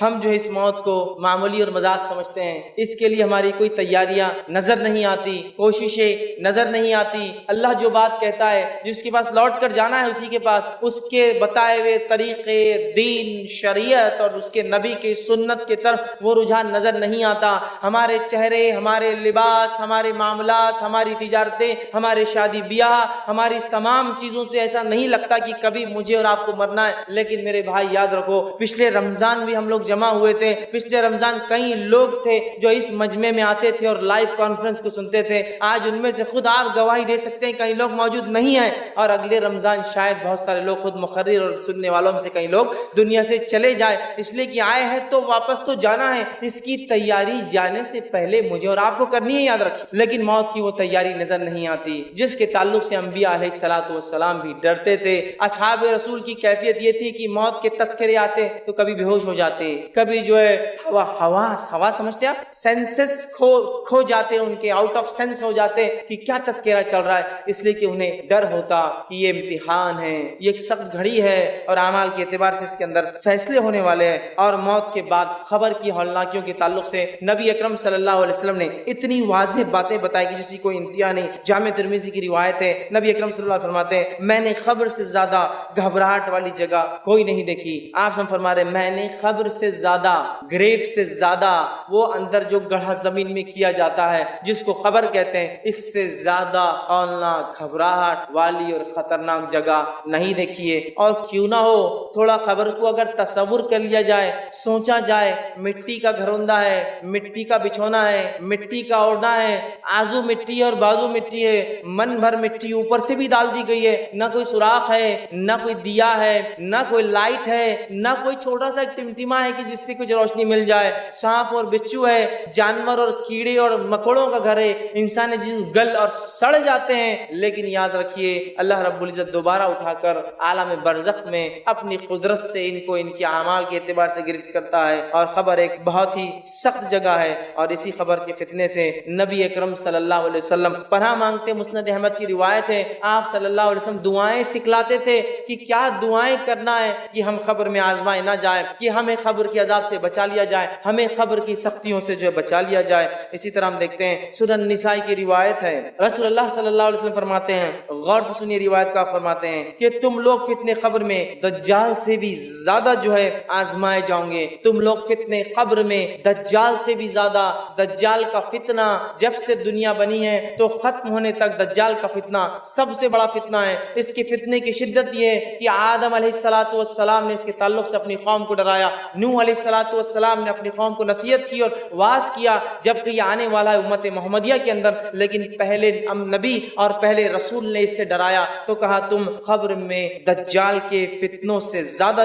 Speaker 1: ہم اس موت کو معمولی اور مذاق سمجھتے ہیں. اس کے لیے ہماری کوئی تیاریاں نظر نہیں آتی, کوششیں نظر نہیں آتی. اللہ جو بات کہتا ہے, جس کے پاس لوٹ کر جانا ہے اسی کے پاس, اس کے بتائے ہوئے طریقے, دین, شریعت اور اس کے نبی کی سنت کی طرف وہ رجحان نظر نہیں آتا. ہمارے چہرے, ہمارے لباس, ہمارے معاملات, ہماری تجارتیں, ہمارے شادی بیاہ, ہماری تمام چیزوں سے ایسا نہیں لگتا کہ کبھی مجھے اور آپ کو مرنا ہے. لیکن میرے بھائی یاد رکھو, پچھلے رمضان بھی ہم لوگ جمع ہوئے تھے. پچھلے رمضان کئی لوگ تھے جو اس مجمع میں آتے تھے اور لائیو کانفرنس کو سنتے تھے. آج ان میں سے خود آپ گواہی دے سکتے ہیں کئی لوگ موجود نہیں ہیں, اور اگلے رمضان شاید بہت سارے لوگ خود مقرر اور سننے والوں میں سے کئی لوگ دنیا سے چلے جائے, اس لیے کہ آئے ہیں تو واپس تو جانا ہے. اس کی تیاری جانے سے پہلے مجھے اور آپ کو کرنی ہے, یاد رکھیں. لیکن موت کی وہ تیاری نظر نہیں آتی جس کے تعلق سے انبیاء علیہ الصلوۃ والسلام بھی ڈرتے تھے. اصحاب رسول کی کیفیت یہ تھی کہ موت کے تذکرے آتے تو کبھی بے ہوش ہو جاتے, کبھی حواس سمجھتے آپ, سینسز کھو جاتے, ان کے آؤٹ آف سینس ہو جاتے کہ کیا تذکرہ چل رہا ہے. اس لیے کہ انہیں ڈر ہوتا کہ یہ امتحان ہے, یہ ایک سخت گھڑی ہے, اور اعمال کے اعتبار سے اس کے اندر فیصلے ہونے والے ہیں. اور موت کے بعد خبر کی ہولناکیوں کے تعلق سے نبی اکرم صلی اللہ علیہ وسلم نے اتنی واضح باتیں بتائی کہ جس کی کوئی انتہا نہیں. جامع ترمذی کی روایت ہے, نبی اکرم صلی اللہ علیہ وسلم فرماتے ہیں میں نے خبر سے زیادہ گھبراہٹ والی جگہ کوئی نہیں دیکھی. آپ فرما رہے میں نے خبر سے زیادہ, گریو سے زیادہ, وہ اندر جو گڑھا زمین میں کیا جاتا ہے جس کو قبر کہتے ہیں, اس سے زیادہ ہولناک, گھبراہٹ والی اور خطرناک جگہ نہیں دیکھی ہے. اور کیوں نہ ہو, تھوڑا خبر کو اگر تصور کر لیا جائے, سوچا جائے, مٹی کا گھروندہ ہے, مٹی کا بچھونا ہے, مٹی کا اوڑھنا ہے, آزو مٹی اور بازو مٹی ہے, من بھر مٹی اوپر سے بھی ڈال دی گئی ہے, نہ کوئی سوراخ ہے, نہ کوئی دیا ہے, نہ کوئی لائٹ ہے, نہ کوئی چھوٹا سا ٹمٹما ہے کہ جس سے کچھ روشنی مل جائے. سانپ اور بچھو ہے, جانور اور کیڑے اور مکڑوں کا گھر ہے, انسان جن گل اور سڑ جاتے ہیں. لیکن یاد رکھیے اللہ رب العزت دوبارہ اٹھا کر عالم برزخ میں اپنی قدرت سے ان کو ان کے اعمال کے اعتبار سے گرفت کرتا ہے. اور خبر ایک بہت ہی سخت جگہ ہے, اور اسی خبر کے فتنے سے نبی اکرم صلی اللہ علیہ وسلم پناہ مانگتے. مسند احمد کی روایت ہے آپ صلی اللہ علیہ وسلم دعائیں سکھلاتے تھے کہ کیا دعائیں کرنا ہے کہ ہم خبر میں آزمائے نہ جائے, کہ ہمیں خبر کے عذاب سے بچا لیا جائے, ہمیں خبر کی سختیوں سے بچا لیا جائے. اسی طرح ہم دیکھتے ہیں سنن نسائی کی روایت ہے, رسول اللہ صلی اللہ علیہ وسلم فرماتے ہیں, غور سے سنیے روایت کا, فرماتے ہیں کہ تم لوگ فتنے قبر میں دجال سے بھی زیادہ آزمائے جاؤں گے. تم لوگ فتنے قبر میں دجال سے بھی زیادہ. دجال کا فتنہ جب سے دنیا بنی ہے تو ختم ہونے تک دجال کا فتنہ سب سے بڑا فتنہ ہے. اس کے فتنے کی شدت یہ ہے کہ آدم علیہ الصلوۃ والسلام نے اس کے تعلق سے اپنی قوم کو ڈرایا, نوح علیہ الصلوۃ والسلام نے اپنی قوم کو نصیحت کی اور واعظ کیا, جبکہ یہ آنے والا ہے امت محمدیہ کے اندر. لیکن پہلے نبی اور پہلے رسول نے اس سے ڈرایا تو کہا تم قبر میں دجال کے فتنوں سے زیادہ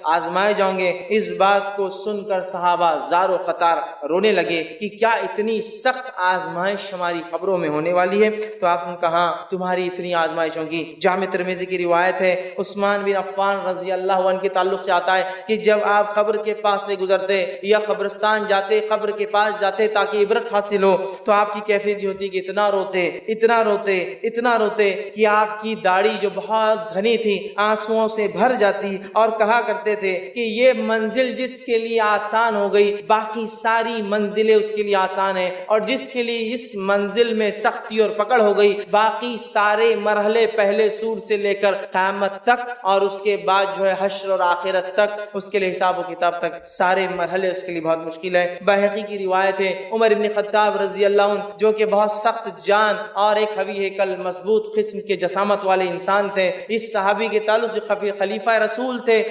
Speaker 1: آزمائے جاؤں گے. اس بات کو سن کر صحابہ زار و قطار رونے لگے کہ کیا اتنی سخت آزمائش ہماری قبروں میں ہونے والی ہے. تو آپ نے کہا تمہاری اتنی آزمائش ہوگی. جامع ترمذی کی روایت ہے, عثمان بن عفان رضی اللہ عنہ کے تعلق سے آتا ہے کہ جب آپ قبر کے پاس سے گزرتے یا قبرستان جاتے, قبر کے پاس جاتے تاکہ عبرت حاصل ہو, تو آپ کی کیفیت یہ ہوتی کہ اتنا روتے اتنا روتے اتنا روتے کہ آپ کی داڑھی جو بہت گھنی تھی آنسوؤں سے بھر جاتی, اور کہا کرتے تھے کہ یہ منزل جس کے لیے آسان ہو گئی باقی ساری منزلیں اس کے لیے آسان ہیں, اور جس کے لیے اس منزل میں سختی اور پکڑ ہو گئی باقی سارے مرحلے پہلے سور سے لے کر قیامت تک اور اس کے بعد حشر اور آخرت تک, اس کے لیے حساب و کتاب تک سارے مرحلے اس کے لیے بہت مشکل ہے. بہقی کی روایت ہے عمر بن خطاب رضی اللہ عنہ جو کہ بہت سخت جان اور ایک قوی ہیکل مضبوط قسم کے جسامت والے انسان تھے. اس صحابی کے تعلق سے خلیفہ رسول تھے,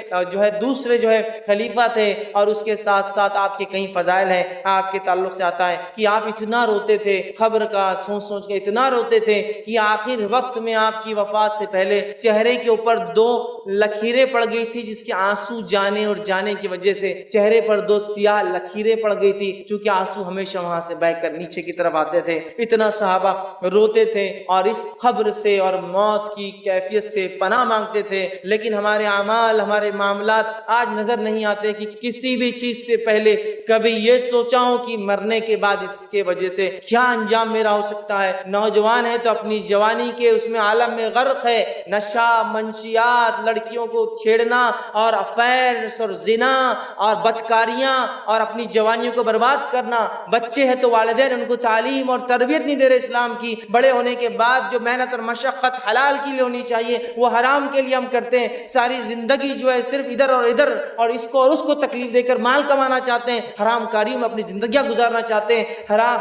Speaker 1: دوسرے خلیفہ تھے, اور اس کے ساتھ ساتھ آپ کے کئی فضائل ہیں. آپ کے تعلق سے آتا ہے کہ آپ اتنا روتے تھے, خبر کا سوچ سوچ کے اتنا روتے تھے کہ آخر وقت میں آپ کی وفات سے پہلے چہرے کے اوپر 2 لکیریں پڑ گئی تھی جس کے آنسو جانے اور جانے کی وجہ سے چہرے پر 2 سیاہ لکیریں پڑ گئی تھی، چونکہ آنسو ہمیشہ وہاں سے بہہ کر نیچے کی طرف آتے تھے۔ اتنا صحابہ روتے تھے اور اس قبر سے اور موت کی کیفیت سے پناہ مانگتے تھے، لیکن ہمارے اعمال، ہمارے معاملات آج نظر نہیں آتے کہ کسی بھی چیز سے پہلے کبھی یہ سوچا ہوں کہ مرنے کے بعد اس کے وجہ سے کیا انجام میرا ہو سکتا ہے۔ نوجوان ہے تو اپنی جوانی کے اس میں عالم میں غرق ہے، نشہ، منشیات، لڑکیوں کو چھیڑنا اور افیئرز اور زنا اور بدکاریاں اور اپنی جوانیوں کو برباد کرنا۔ بچے ہیں تو والدین ان کو تعلیم اور تربیت نہیں دے رہے اسلام کی۔ بڑے ہونے کے بعد جو محنت اور مشقت حلال کے لیے ہونی چاہیے وہ حرام کے لیے ہم کرتے ہیں۔ ساری زندگی جو ہے صرف ادھر اور ادھر اور اس کو اور اس کو تکلیف دے کر مال کمانا چاہتے ہیں، حرام کاریوں میں اپنی زندگیاں گزارنا چاہتے ہیں،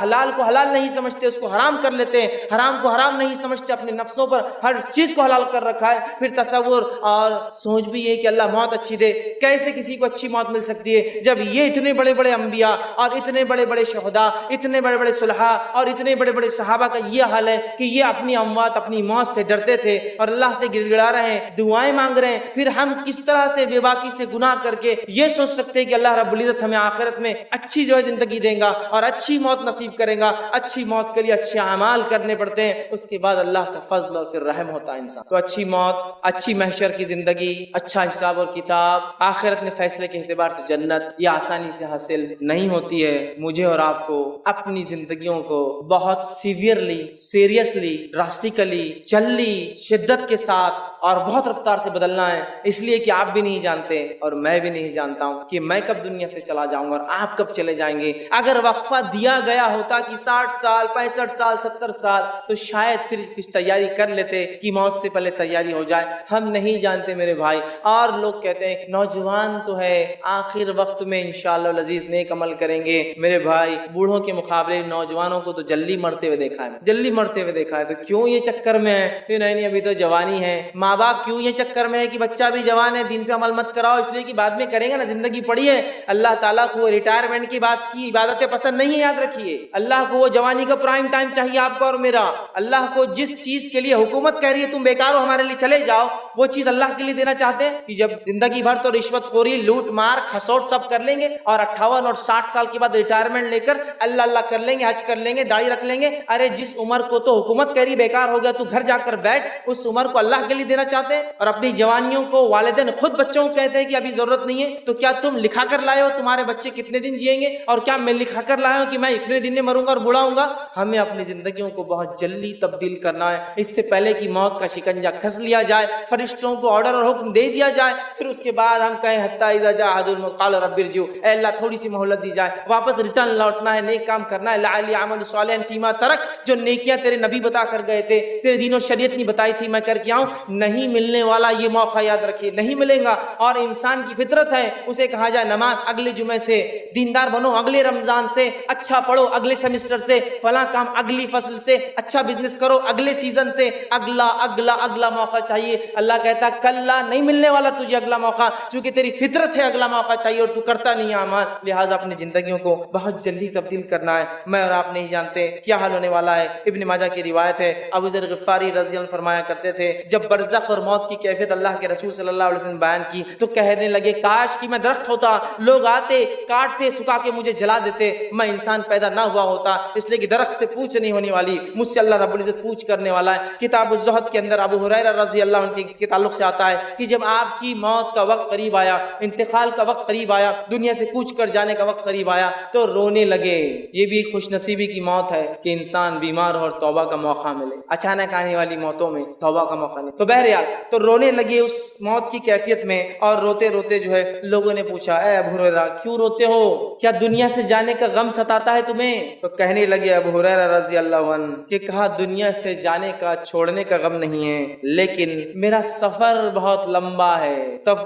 Speaker 1: حلال کو حلال نہیں سمجھتے، اس کو حرام کر لیتے ہیں، حرام کو حرام نہیں سمجھتے، اپنے نفسوں پر ہر چیز کو حلال کر رکھا ہے۔ پھر تصور اور سوچ بھی یہ کہ اللہ موت اچھی دے، کیسے کسی کو اچھی موت مل سکتی ہے جب یہ اتنے بڑے بڑے انبیاء اور اتنے بڑے بڑے شہداء، اتنے بڑے بڑے صلحاء اور اتنے بڑے بڑے صحابہ کا یہ حال ہے کہ یہ اپنی اموات، اپنی موت سے ڈرتے تھے اور اللہ سے گڑ گڑا رہے ہیں، دعائیں مانگ رہے ہیں۔ پھر ہم کس طرح سے بے باکی سے گناہ کر کے یہ سوچ سکتے ہیں کہ اللہ رب العزت ہمیں آخرت میں اچھی جو ہے زندگی دیں گا اور اچھی موت نصیب کرے گا۔ اچھی موت کے لیے اچھے اعمال کرنے پڑتے ہیں، اس کے بعد اللہ کا فضل اور پھر رحم ہوتا ہے انسان تو اچھی موت، اچھی محشر کی زندگی، اچھا حساب اور کتاب، آخرت میں فیصلے کے اعتبار سے جنت، یہ آسانی سے حاصل نہیں ہوتی ہے۔ مجھے اور آپ کو اپنی زندگیوں کو بہت سیویئرلی، سیریسلی، ڈراسٹیکلی، جلدی، شدت کے ساتھ اور بہت رفتار سے بدلنا ہے، اس لیے کہ آپ بھی نہیں جانتے اور میں بھی نہیں جانتا ہوں کہ میں کب دنیا سے چلا جاؤں گا اور آپ کب چلے جائیں گے۔ اگر وقفہ دیا گیا ہوتا کہ 60 سال، 65 سال، 70 سال تو شاید پھر کچھ تیاری کر لیتے کہ موت سے پہلے تیاری ہو جائے۔ ہم نہیں جانتے میرے بھائی، اور لوگ کہتے ہیں نوجوان تو ہے، آخر وقت میں انشاءاللہ العزیز نیک عمل کریں گے۔ میرے بھائی، بوڑھوں کے مقابلے نوجوانوں کو تو جلدی مرتے ہوئے دیکھا ہے، جلدی مرتے ہوئے دیکھا ہے۔ تو کیوں یہ چکر میں ہے کہ نہیں ابھی تو جوانی ہے؟ ماں باپ کیوں یہ چکر میں ہے کہ بچہ بھی جوان ہے، دین پہ عمل مت کراؤ؟ اس لیے کہ بعد میں کریں گے نا، زندگی پڑی ہے۔ اللہ تعالیٰ کو وہ ریٹائرمنٹ کی بات کی عبادتیں پسند نہیں ہے، یاد رکھیے۔ اللہ کو وہ جوانی کا پرائم ٹائم چاہیے آپ کا اور میرا۔ اللہ کو جس چیز کے لیے حکومت کہہ رہی ہے تم بیکار ہو ہمارے لیے چلے جاؤ، وہ چیز اللہ کے لیے دینا چاہتے ہیں کہ جب زندگی بھر تو رشوت خوری، لوٹ مار، کھسوٹ سب کر لیں گے اور 58 اور 60 سال کے بعد ریٹائرمنٹ لے کر اللہ اللہ کر لیں گے، حج کر لیں گے، داڑھی رکھ لیں گے۔ ارے جس عمر کو تو حکومت کہہ رہی بیکار ہو گیا تو گھر جا کر بیٹھ، اس عمر کو اللہ کے لیے دینا چاہتے ہیں۔ اور اپنی جوانیوں کو والدین خود بچوں کو کہتے ہیں کہ ابھی ضرورت نہیں ہے، تو کیا تم لکھا کر لائے ہو تمہارے بچے کتنے دن جئیں گے؟ اور کیا میں لکھا کر لایا ہوں کہ میں اتنے دن میں مروں گا اور بوڑھا ہوں گا؟ ہمیں اپنی زندگیوں کو بہت جلدی تبدیل کرنا ہے، اس سے پہلے کہ موت کا شکنجہ کس لیا جائے، فرشتوں کو آرڈر اور حکم دے دیا جائے، پھر اس کے بعد ہم کہیں حتی اذا جاء احد الموت قال رب ارجعون، اے اللہ تھوڑی سی مہلت دی جائے، واپس ریٹرن لوٹنا ہے، نیک کام کرنا ہے، لعلی اعمل صالحا فیما ترک، جو نیکیاں تیرے نبی بتا کر گئے تھے، تیرے دین و شریعت نے بتائی تھی، میں کر کے آؤں۔ نہیں ملنے والا یہ موقع یاد رکھیے، نہیں ملے گا۔ اور انسان کی فطرت ہے، اسے کہا جائے نماز اگلے جمعے سے، دیندار بنو اگلے رمضان سے، اچھا پڑھو اگلے سیمسٹر سے، فلاں کام اگلی فصل سے، اچھا بزنس کرو اگلے سیزن سے، اگلا اگلا اگلا موقع چاہیے۔ اللہ کہتا کلا نہیں ملنے والا تجھے اگلا موقع، چونکہ تیری فطرت ہے اگلا موقع چاہیے اور تو کرتا نہیں اعمال، لہٰذا اپنی زندگیوں کو بہت جلدی تبدیل کرنا ہے۔ میں اور آپ نہیں جانتے کیا حال ہونے والا ہے۔ ابن ماجہ کی روایت ہے، ابو ذر غفاری رضی اللہ عنہ فرمایا کرتے تھے، جب برزخ اور موت کی کیفیت اللہ کے رسول صلی اللہ علیہ وسلم بیان کی تو کہنے لگے کاش کہ میں درخت ہوتا، لوگ آتے کاٹتے سکھا کے مجھے جلا دیتے، میں انسان پیدا نہ ہوا ہوتا، اس لیے کہ درخت سے پوچھ نہیں ہونے والی، مجھ سے اللہ رب العزت پوچھ کرنے والا ہے۔ کتاب الزہد کے اندر ابو ہریرہ رضی اللہ عنہ کے تعلق سے آتا ہے کہ جب آپ کی موت کا وقت قریب آیا، انتقال کا وقت قریب آیا، دنیا سے کوچ کر جانے کا وقت قریب آیا تو رونے لگے۔ یہ بھی ایک خوش نصیبی کی موت ہے کہ انسان بیمار ہو اور توبہ کا موقع ملے، اچانک آنے والی موتوں میں توبہ کا موقع نہیں۔ تو بہرحال تو رونے لگے اس موت کی کیفیت میں، اور روتے روتے جو ہے لوگوں نے پوچھا اے ابو ہریرہ کیوں روتے ہو، کیا دنیا سے جانے کا غم ستاتا ہے تمہیں؟ تو کہنے لگے ابو ہریرہ رضی اللہ عنہ کہ کہا دنیا سے جانے کا، چھوڑنے کا غم نہیں ہے، لیکن میرا سفر بہت لمبا ہے،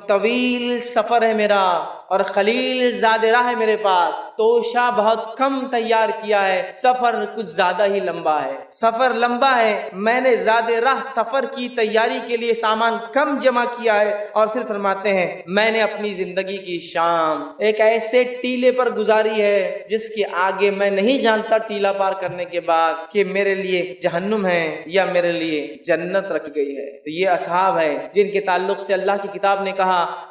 Speaker 1: طویل سفر ہے میرا، اور خلیل زاد راہ ہے میرے پاس، توشہ بہت کم تیار کیا ہے، سفر کچھ زیادہ ہی لمبا ہے، سفر لمبا ہے، میں نے زاد راہ سفر کی تیاری کے لیے سامان کم جمع کیا ہے۔ اور پھر فرماتے ہیں میں نے اپنی زندگی کی شام ایک ایسے ٹیلے پر گزاری ہے جس کے آگے میں نہیں جانتا ٹیلا پار کرنے کے بعد کہ میرے لیے جہنم ہے یا میرے لیے جنت رکھی گئی ہے۔ تو یہ اصحاب ہے جن کے تعلق سے اللہ کی کتاب نے کہا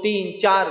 Speaker 1: 3, 4,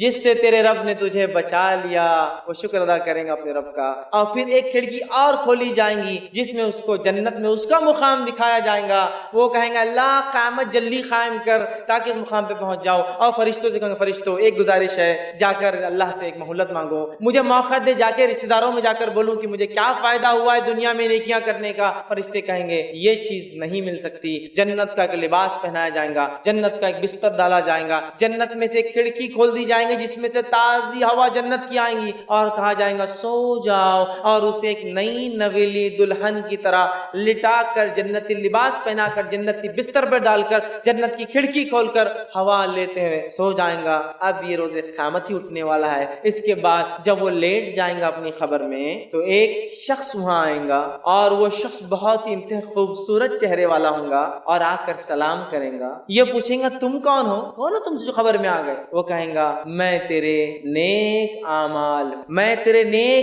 Speaker 1: جس سے تیرے رب نے تجھے بچا لیا. وہ شکر ادا کریں گا اپنے رب کا. اور پھر ایک کھڑکی اور کھولی جائیں گی جس میں اس کو جنت میں اس کا مقام دکھایا جائے گا. وہ کہیں گا اللہ قیامت جلدی قائم کر تاکہ اس مقام پہ پہنچ جاؤ. اور فرشتوں سے کہیں گے فرشتوں ایک گزارش ہے, جا کر اللہ سے ایک مہلت مانگو, مجھے موقع دے, جا کے رشتہ داروں میں جا کر بولوں کہ مجھے کیا فائدہ ہوا ہے دنیا میں نیکیاں کرنے کا. فرشتے کہیں گے یہ چیز نہیں مل سکتی. جنت کا ایک لباس پہنایا جائے گا, جنت کا ایک بستر ڈالا جائے گا, جنت میں سے ایک کھڑکی کھول دی جائیں گے جس میں سے تازی ہوا جنت کی آئیں گی, اور کہا جائے گا سو جاؤ, اور اسے ایک نئی نویلی دلہن کی طرح لٹا کر, جنتی لباس پہنا کر, جنتی بستر پر ڈال کر, جنت کی کھڑکی کھول کر ہوا لیتے ہوئے سو جائیں گا. اب یہ روز قیامت ہی اٹھنے والا ہے. اس کے بعد جب وہ لیٹ جائیں گا اپنی خبر میں تو ایک شخص وہاں آئیں گا, اور وہ شخص بہت ہی انتہائی خوبصورت چہرے والا ہوں گا, اور آ کر سلام کریں گا. یہ پوچھیں گا تم کون ہو, وہ نا تم جو خبر میں آ گئے. وہ کہیں گا میں تیرے نیک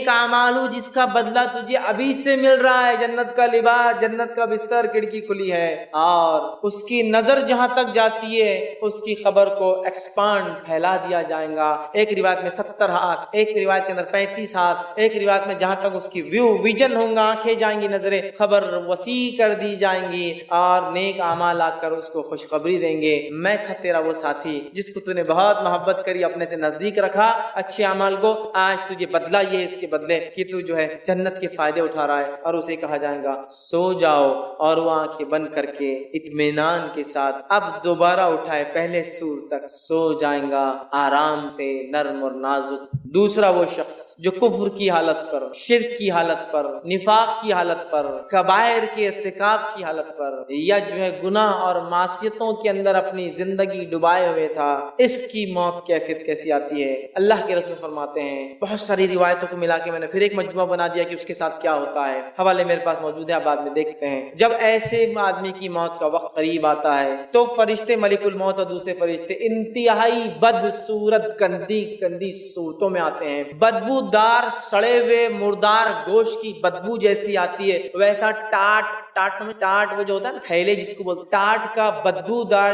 Speaker 1: اعمال ہوں جس کا بدلہ تجھے ابھی سے مل رہا ہے. جنت کا لباس, جنت کا بستر, کھڑکی کھلی ہے, اور اس کی نظر جہاں تک جاتی ہے اس کی خبر کو ایکسپانڈ پھیلا دیا جائے گا. ایک روایت میں 70 ہاتھ, ایک روایت کے اندر 35 ہاتھ, ایک روایت میں جہاں تک اس کی ویژن ہوں گا, آنکھیں جائیں گی, نظریں, خبر وسیع کر دی جائیں گی, اور نیک اعمال آ کر اس کو خوشخبری دیں گے میں تھا تیرا وہ ساتھی جس کو تو نے بہت محبت کری, اپنے سے نزدیک رکھا اچھے اعمال کو, آج تجھے بدلہ یہ اس کے بدلے کہ تو جو ہے جنت کے فائدے اٹھا رہا ہے. اور اسے کہا جائے گا سو جاؤ, اور وہ آنکھیں بند کر کے اطمینان کے ساتھ اب دوبارہ اٹھائے پہلے سور تک سو جائیں گا آرام سے, نرم اور نازک. دوسرا وہ شخص جو کفر کی حالت پر, شرک کی حالت پر, نفاق کی حالت پر, کبائر کے ارتکاب کی حالت پر, یا جو ہے گناہ اور معصیتوں کے اندر اپنی زندگی ڈبائے ہوئے تھا, اس کی موت کیفیت کیسی آتی ہے. اللہ کے رسول فرماتے ہیں, بہت ساری روایتوں کو ملا کے میں نے پھر ایک مجموعہ بنا دیا کہ اس کے ساتھ کیا ہوتا ہے. حوالے میرے پاس موجود ہے, آپ بعد میں دیکھ سکتے ہیں. جب ایسے آدمی کی موت کا وقت قریب آتا ہے تو فرشتے ملک الموت اور دوسرے فرشتے انتہائی بدصورت گندی صورتوں میں آتے ہیں. بدبو دار سڑے ہوئے مردار گوشت کی بدبو جیسی آتی ہے, ویسا ٹاٹ وہ جو ہوتا ہے نا تھیلے جس کو بولتے, ٹاٹ کا بدبو دار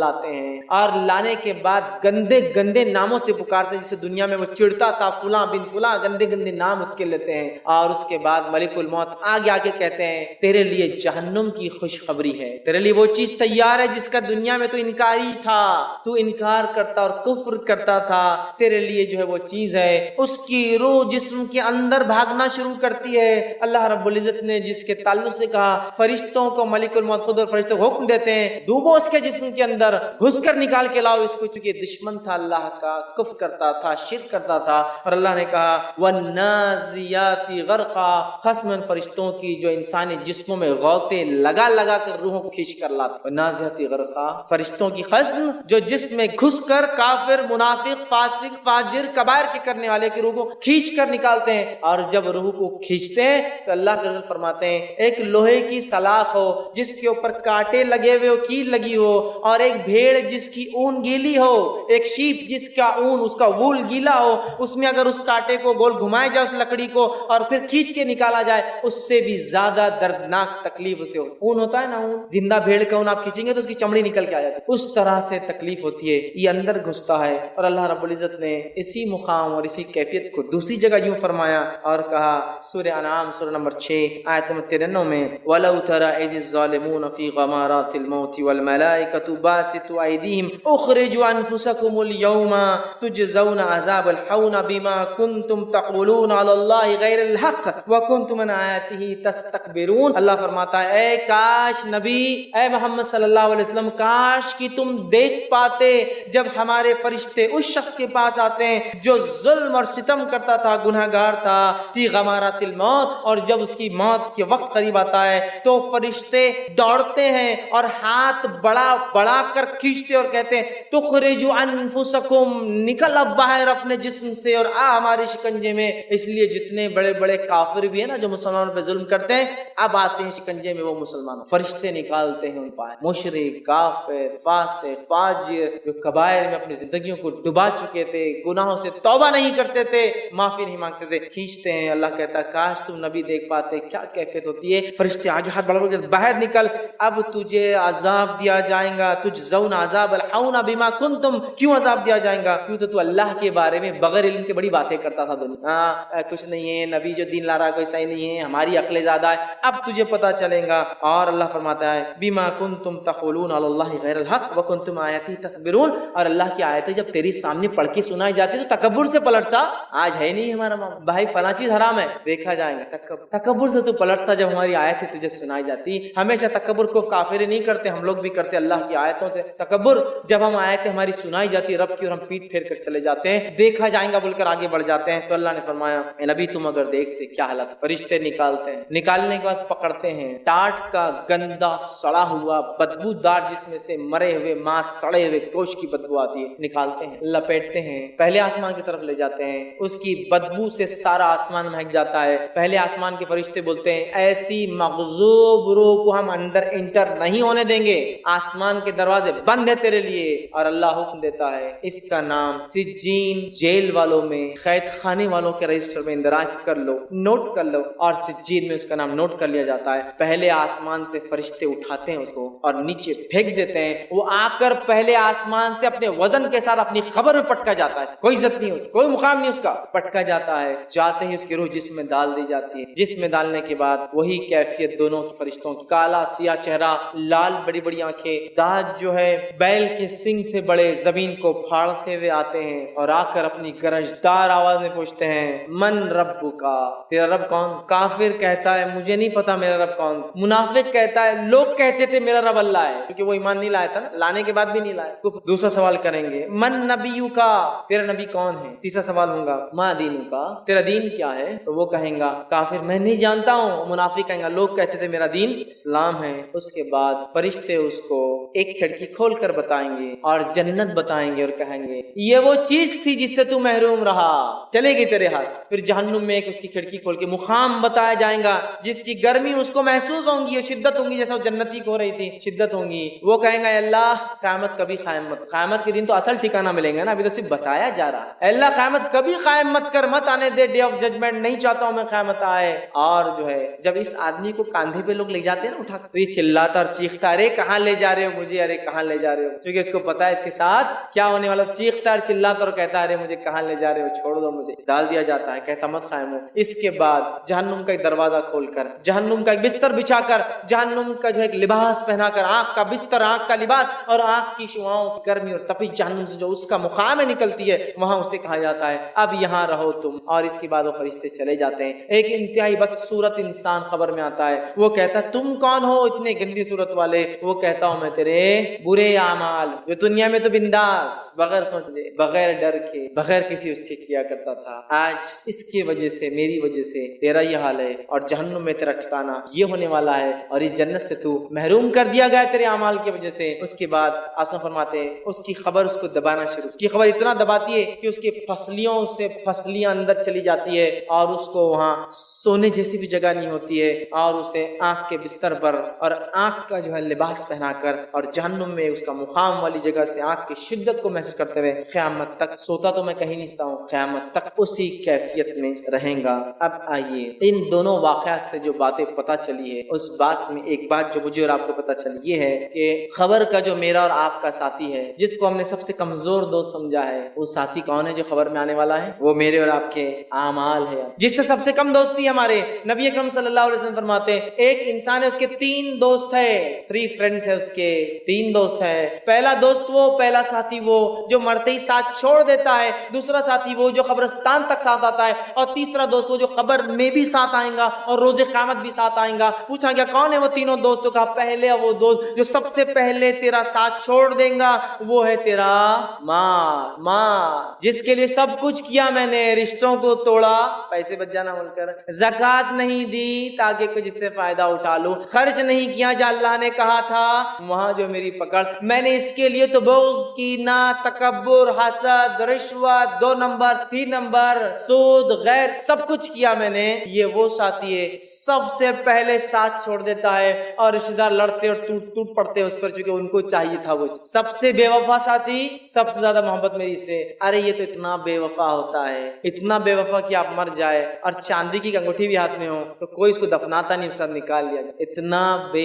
Speaker 1: لاتے ہیں, اور لانے کے بعد گندے ناموں سے پکارتے ہیں, جسے دنیا میں وہ چڑھتا تھا فلاں بن فلاں, گندے نام اس کے لیتے ہیں. اور اس کے بعد ملک الموت آگے کہتے ہیں تیرے لیے جہنم کی خوشخبری ہے, تیرے لیے وہ چیز تیار ہے جس کا دنیا میں تو انکاری تھا, تو انکار کرتا اور کفر کرتا تھا, تیرے لیے جو ہے وہ چیز ہے. اس کی روح جسم کے اندر بھاگنا شروع کرتی ہے. اللہ رب العزت نے جس کے تعلق سے کہا فرشتوں کو, ملک الموت خود اور فرشتوں کو حکم دیتے ہیں ڈوبو اس کے جسم کے اندر, گھس کر نکال کے لاؤ اس کو, چونکہ دشمن تھا اللہ کا, کفر کرتا تھا, شرک کرتا تھا. اور اللہ نے کہا والنازیات غرقا, قسم فرشتوں کی جو انسانی جسموں میں غوطے لگا کر روحوں کو کھینچ کر لاتے. والنازیات غرقا, فرشتوں کی قسم جو جسم میں گھس کر کافر, منافق, فاسق, فاجر, کبائر کے کرنے والے کی روح کو کھینچ کر نکالتے ہیں. اور جب روح کو کھینچتے ہیں تو اللہ کے رسول فرماتے ہیں ایک لوہے کی سلاخ ہو جس کے اوپر کانٹے لگے ہوئے ہو, کیل لگی ہو, اور ایک بھیڑ جس کی اون گیلی ہو, ایک شیپ جس کا اون, اس کا وول گیلا ہو, اس میں اگر اس کانٹے کو گول گھمایا جائے اس لکڑی کو اور پھر کھینچ کے نکالا جائے, اس سے بھی زیادہ دردناک تکلیف اسے ہو. اون ہوتا ہے نا, اون, زندہ بھیڑ کا اون آپ کھینچیں گے تو اس کی چمڑی نکل کے آ جاتی ہے, اس طرح سے تکلیف ہوتی ہے, یہ اندر گھستا ہے. اور اللہ رب العزت نے اسی مقام اور اسی کیفیت کو دوسری جگہ یوں فرمایا اور کہا, سورہ انعام سورہ نمبر 6 آیت نمبر 93 میں, وَلَوْ تَرَى إِذِ الظَّالِمُونَ فِي غَمَارَاتِ الْمَوْتِ وَالْمَلَائِكَةُ بَاسِطُو أَيْدِيهِمْ أُخْرِجُوا أَنفُسَكُمُ الْيَوْمَ تُجْزَوْنَ عَذَابَ الْحَوْنَ بِمَا كُنْتُمْ تَقُولُونَ عَلَى اللَّهِ غَيْرَ الْحَقِّ وَكُنْتُمْ عَنْ آيَاتِهِ تَسْتَكْبِرُونَ. اللہ فرماتا ہے اے کاش نبی, اے محمد صلی اللہ علیہ وسلم, کاش کہ تم دیکھ پاتے جب ہمارے فرشتے اس شخص کے پاس آتے ہیں جو ظلم اور ستم کرتا تھا, گناہگار تھا, فی غمارات الموت, اور جب اس کی موت کے وقت قریب آتا ہے تو فرشتے دوڑتے ہیں اور ہاتھ بڑا کر کھینچتے اور کہتے ہیں تخرجوا انفسکم, نکل اب باہر اپنے جسم سے اور آ ہمارے شکنجے میں. اس لیے جتنے بڑے کافر بھی ہیں نا جو مسلمانوں پہ ظلم کرتے ہیں, اب آتے ہیں شکنجے میں وہ مسلمان, فرشتے نکالتے ہیں ان پائے. مشرک, کافر, فاسق, فاجر جو کبائر میں اپنی زندگیوں کو ڈبا چکے تھے, گناہوں سے توبہ نہیں کرتے تھے, معافی نہیں مانگتے تھے, کھینچتے ہیں. اللہ کہتا ہے کاش تم نبی دیکھ پاتے کیا کیفیت ہوتی ہے. فرشتے آگے ہاتھ بڑھا کے باہر نکل, اب تجھے عذاب دیا جائے گا, تجزون عذاب الحون بما کنتم, کیوں عذاب دیا جائے گا؟ کیوں تو اللہ کے بارے میں بغیر علم کے بڑی باتیں کرتا تھا دنیا, کچھ نہیں ہے, نبی جو دین لا رہا ہے کوئی صحیح نہیں ہے, ہماری عقلیں زیادہ ہے, اب تجھے پتا چلے گا. اور اللہ فرماتا ہے بما کنتم تقولون علی اللہ غیر الحق وکنتم آیاتی تصبرون, اور اللہ کی آیتیں جب تیری سامنے پڑھ کے سنائی جاتی تو تکبر سے پلٹتا, آج ہے نہیں ہمارا ماما بھائی فلاں چیز حرام ہے, دیکھا جائے گا تکبر سے تو پلٹتا جب ہماری آیتیں تجھے سنائی جاتی. ہمیشہ تکبر کو کافر نہیں کرتے, ہم لوگ بھی کرتے اللہ کی آیتوں سے تکبر. جب ہم آیتیں ہماری سنائی جاتی رب کی اور ہم پیٹ پھیر کر چلے جاتے ہیں, دیکھا جائے گا بول کر آگے بڑھ جاتے ہیں. تو اللہ نے فرمایا اے نبی تم اگر دیکھتے کیا حالت, فرشتے نکالتے ہیں, نکالنے کے بعد پکڑتے ہیں, ٹاٹ کا گندا سڑا ہوا بدبودار جس میں سے مرے ہوئے ماس سڑے ہوئے گوشت کی بدبو آتی ہے, نکالتے ہیں, لپیٹتے ہیں, پہلے آسمان کی طرف لے جاتے ہیں. اس کی بدبو سے سارا آسمان مہک جاتا ہے. پہلے آسمان کے فرشتے بولتے ہیں ایسی مغضوب روح کو ہم اندر انٹر نہیں ہونے دیں گے, آسمان کے دروازے بند ہے تیرے لیے. اور اللہ حکم دیتا ہے اس کا نام سجین جیل والوں میں قید خانے والوں کے رجسٹر میں اندراج کر لو, نوٹ کر لو, اور سجین میں اس کا نام نوٹ کر لیا جاتا ہے. پہلے آسمان سے فرشتے اٹھاتے ہیں اس کو اور نیچے پھینک دیتے ہیں. وہ آ کر پہلے آسمان سے اپنے وزن کے ساتھ اپنی خبر میں پٹکا جاتا ہے, کوئی عزت نہیں اس, کوئی مقام نہیں اس کا, پٹکا جاتا ہے. جاتے ہی اس کی روح جسم میں ڈال دی جاتی ہے. جسم میں ڈالنے کے بعد وہی کیفیت دونوں فرشتوں کی, کالا سیاہ چہرہ, لال بڑی بڑی آنکھیں, دانت جو ہے بیل کے سنگ سے بڑے, زمین کو پھاڑتے ہوئے آتے ہیں اور آ کر اپنی گرجدار آواز میں پوچھتے ہیں من ربکا, تیرا رب کون؟ کافر کہتا ہے مجھے نہیں پتا میرا رب کون. منافق کہتا ہے لوگ کہتے تھے میرا رب اللہ ہے, کیونکہ وہ ایمان نہیں لایا تھا, لانے کے بعد بھی نہیں لایا. دوسرا سوال کریں گے من نبیکا, تیرا نبی کون ہے؟ تیسرا سوال ہوگا ما دینکا, تیرا دین کیا ہے؟ تو وہ کہیں گا کافر میں نہیں جانتا ہوں. منافق کہیں گا لوگ کہتے تھے میرا دین اسلام ہے. اس کے بعد فرشتے اس کو ایک کھڑکی کھول کر بتائیں گے اور جنت بتائیں گے اور کہیں گے یہ وہ چیز تھی جس سے تو محروم رہا, چلے گی تیرے ہاتھ. پھر جہنم میں ایک اس کی کھڑکی کھول کے مقام بتایا جائے گا جس کی گرمی اس کو محسوس ہوں گی, شدت ہوں گی, جیسا وہ جنتی کو ہو رہی تھی شدت ہوں گی. وہ کہیں گا اللہ قیامت کبھی قائم مت, قیامت کے دن تو اصل ٹھکانہ ملیں گا نا, ابھی تو صرف بتایا جا رہا ہے. اللہ قیامت کبھی قائم مت کر, مت آنے دے ڈے آف ججمنٹ, نہیں چاہتا ہوں میں قیامت آئے. اور جو ہے جب اس آدمی کو کاندھے پہ لوگ لے جاتے ہیں نا اٹھا, تو یہ چلاتا اور چیختا ارے کہاں لے جا رہے ہو مجھے, ارے کہاں لے جا رہے ہو, کیونکہ اس کو پتا ہے اس کے ساتھ کیا ہونے والا. چیختا اور چلاتا اور کہتا ارے مجھے کہاں لے جا رہے ہو, چھوڑ دو مجھے. ڈال دیا جاتا ہے, کہتا مت قائم ہو. اس کے بعد جہنم کا ایک دروازہ کھول کر, جہنم کا ایک بستر بچھا کر, جہنم کا جو ایک لباس پہنا کر, آنکھ کا بستر, آنکھ کا لباس اور آنکھ کی شعاؤں کی گرمی اور تپش جہنم سے جو اس کا مقام ہے نکلتی ہے, وہاں اسے کہا جاتا ہے اب یہاں رہو تم. اور اس کے بعد وہ فرشتے چلے جاتے ہیں. ایک انتہائی بدصورت انسان خبر میں آتا ہے, وہ کہتا ہے تم کون ہو اتنے گندی صورت والے؟ وہ کہتا ہوں میں تیرے برے اعمال جو دنیا میں تو بنداس بغیر سوچے بغیر ڈر کے بغیر کسی اس کے کیا کرتا تھا, آج اس کی وجہ سے میری وجہ سے تیرا یہ حال ہے, اور جہنم میں تیرا ٹھکانہ یہ ہونے والا ہے, اور اس جنت سے تو محروم کر دیا گیا تیرے اعمال کی وجہ سے. اس کے بعد آسمان فرماتے ہیں اس کی خبر اس کو دبانا شروع, اس کی خبر اتنا دباتی ہے کہ اس کی پھسلیوں سے پھسلیاں اندر چلی جاتی ہے, اور اس کو وہاں سونے جیسی بھی جگہ نہیں ہوتی ہے, اور اسے آنکھ کے بستر پر اور آنکھ کا جو ہے لباس پہنا کر اور جہنم میں اس کا مقام والی جگہ سے آنکھ کی شدت کو محسوس کرتے ہوئے قیامت تک, سوتا تو میں کہیں نہیں ستا ہوں, قیامت تک اسی کیفیت میں رہیں گا. اب آئیے ان دونوں واقعات سے جو باتیں پتہ چلی ہے, اس بات میں ایک بات جو مجھے اور آپ کو پتہ چلی یہ ہے کہ خبر کا جو میرا اور آپ کا ساتھی ہے, جس کو ہم نے سب سے کمزور دوست سمجھا ہے, وہ ساتھی کون ہے جو خبر میں آنے والا ہے؟ وہ میرے اور آپ کے اعمال ہے. جس سے سب سے کم دوستی ہمارے نبی اکرم صلی اللہ علیہ وسلم فرماتے ہیں ایک انسان ہے اس کے 3 دوست ہے, 3 فرینڈز ہے اس کے, 3 دوست ہے. پہلا دوست وہ, پہلا ساتھی وہ جو مرتے ہی ساتھ چھوڑ دیتا ہے, دوسرا ساتھی وہ جو قبرستان تک ساتھ آتا ہے, اور تیسرا دوست وہ جو قبر میں بھی ساتھ آئے گا اور روز قیامت بھی ساتھ آئے گا. پوچھا گیا کون ہے وہ تینوں دوستوں کا؟ پہلے وہ دوست جو سب سے پہلے تیرا ساتھ چھوڑ دیں گا وہ ہے تیرا ماں, جس کے لیے سب کچھ کیا میں نے, رشتوں کو توڑا, پیسے بچ جانا بول کر, زکات نہیں دی تاکہ کچھ اس سے فائدہ اٹھا لوں, خرچ نہیں کیا جو اللہ نے کہا تھا, وہاں جو میری پکڑ, میں نے اس کے لیے تو بغض, کینہ, تکبر, حسد, رشوت, 2 نمبر 3 نمبر, سود, غیر, سب کچھ کیا میں نے. یہ وہ ساتھی ہے سب سے پہلے ساتھ چھوڑ دیتا ہے, اور رشتہ دار لڑتے اور ٹوٹ پڑتے ہیں اس پر, چونکہ ان کو چاہیے تھا وہ. سب سے بے وفا ساتھی, سب سے زیادہ محبت میری سے, ارے یہ تو اتنا بے وفا ہوتا ہے, اتنا بے وفا کہ آپ مر جائے اور چاندی کی انگوٹھی بھی ہاتھ میں ہو تو کوئی اس کو دفناتا نہیں, سب نکال لیا جائے, اتنا بے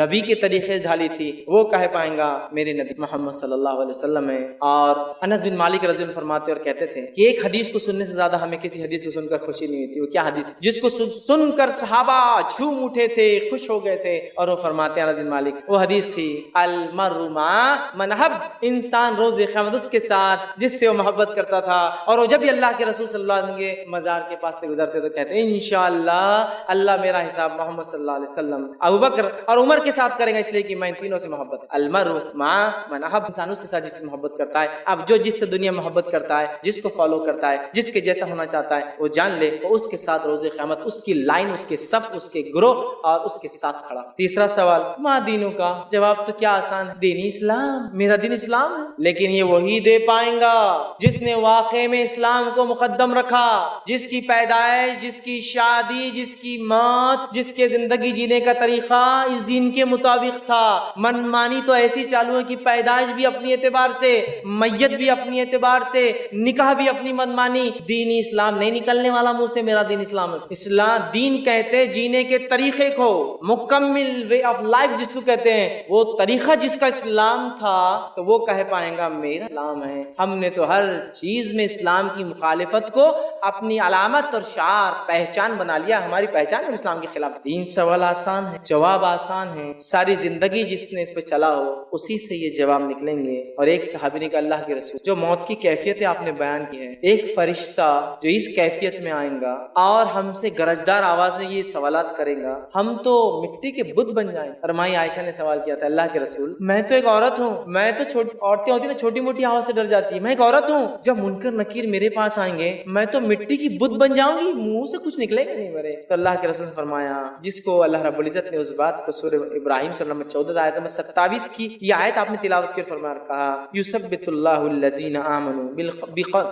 Speaker 1: نبی کے طریقے ڈھالی تھی وہ کہہ پائیں گا میرے نبی محمد صلی اللہ علیہ وسلم ہے۔ اور انس بن مالک رضی اللہ عنہ فرماتے اور کہتے تھے کہ ایک حدیث کو سننے سے زیادہ ہمیں کسی حدیث کو سن کر خوشی نہیں ہوتی۔ وہ کیا حدیث تھی جس کو سن کر صحابہ جھوم اٹھے تھے، خوش ہو گئے تھے؟ اور وہ فرماتے ہیں انس بن مالک، وہ حدیث تھی المرء مع من احب، انسان روز قیامت اس کے ساتھ جس سے وہ محبت کرتا تھا۔ اور وہ جب بھی اللہ کے رسول صلی اللہ علیہ وسلم کے مزار کے پاس سے گزرتے تو کہتے ہیں انشاءاللہ اللہ میرا حساب محمد صلی اللہ علیہ وسلم، ابوبکر اور عمر کے ساتھ کریں گا، اس لیے کہ میں ان تینوں سے محبت۔ المرء مع من احب، انسان اس کے ساتھ جس سے محبت کرتا ہے۔ اب جو جس سے دنیا محبت کرتا ہے، جس کو فالو کرتا ہے، جس کے جیسا ہونا چاہتا ہے، وہ جان لے وہ اس کے ساتھ روز قیامت اس کی لائن، اس کے صف، اس کے گروہ اور اس کے ساتھ کھڑا۔ تیسرا سوال، ما دینوں کا؟ جواب تو کیا آسان ہے، دین اسلام، میرا دین اسلام ہے۔ لیکن یہ وہی دے پائیں گا جس نے واقع میں اسلام کو مقدم رکھا، جس کی پیدائش، جس کی شادی، جس کی موت، جس کے زندگی جینے کا طریقہ اس دین کے مطابق تھا۔ من مانی تو ایسی چالو ہے کہ پیدائش بھی اپنی اعتبار سے، میت بھی اپنی اعتبار سے، نکاح بھی اپنی من مانی۔ دین اسلام نہیں نکلنے والا منہ سے میرا دین اسلام ہے۔ اسلام دین کہتے جینے کے طریقے کو، مکمل وے آف لائف جس کو کہتے ہیں، وہ طریقہ جس کا اسلام تھا تو وہ کہہ پائیں گا میرا اسلام ہے۔ ہم نے تو ہر چیز میں اسلام کی مخالفت کو اپنی علامت اور شعار، پہچان بنا لیا، ہماری پہچان ہے اسلام کے خلاف۔ تین سوال آسان ہے، جواب آسان ہے، ساری زندگی جس نے اس پہ چلا ہو اسی سے یہ جواب نکلیں گے۔ اور ایک صحابی نے کہا اللہ کے رسول، جو موت کی کیفیت آپ نے بیان کی ہے، ایک فرشتہ جو اس کیفیت میں آئیں گا اور ہم سے گرجدار آواز میں یہ سوالات کرے گا، ہم تو مٹی کے بت بن جائیں۔ فرمائی عائشہ نے سوال کیا تھا اللہ کے رسول، میں تو ایک عورت ہوں، میں تو عورتیں ہوتی ہیں نا چھوٹی موٹی آواز سے ڈر جاتی ہے، میں ایک عورت ہوں، جب منکر نکیر میرے پاس آئیں گے میں تو مٹی کی بت بن جاؤں گی، منہ سے کچھ نکلے گا نہیں میرے۔ تو اللہ کے رسول نے فرمایا جس کو اللہ رب العزت نے اس بات کو سورہ ابراہیم صلی اللہ علیہ وسلم 14 آیت نمبر 27 کی یہ آیت آپ نے تلاوت کی، فرمایا کہا یثبت اللہ الذین آمنوا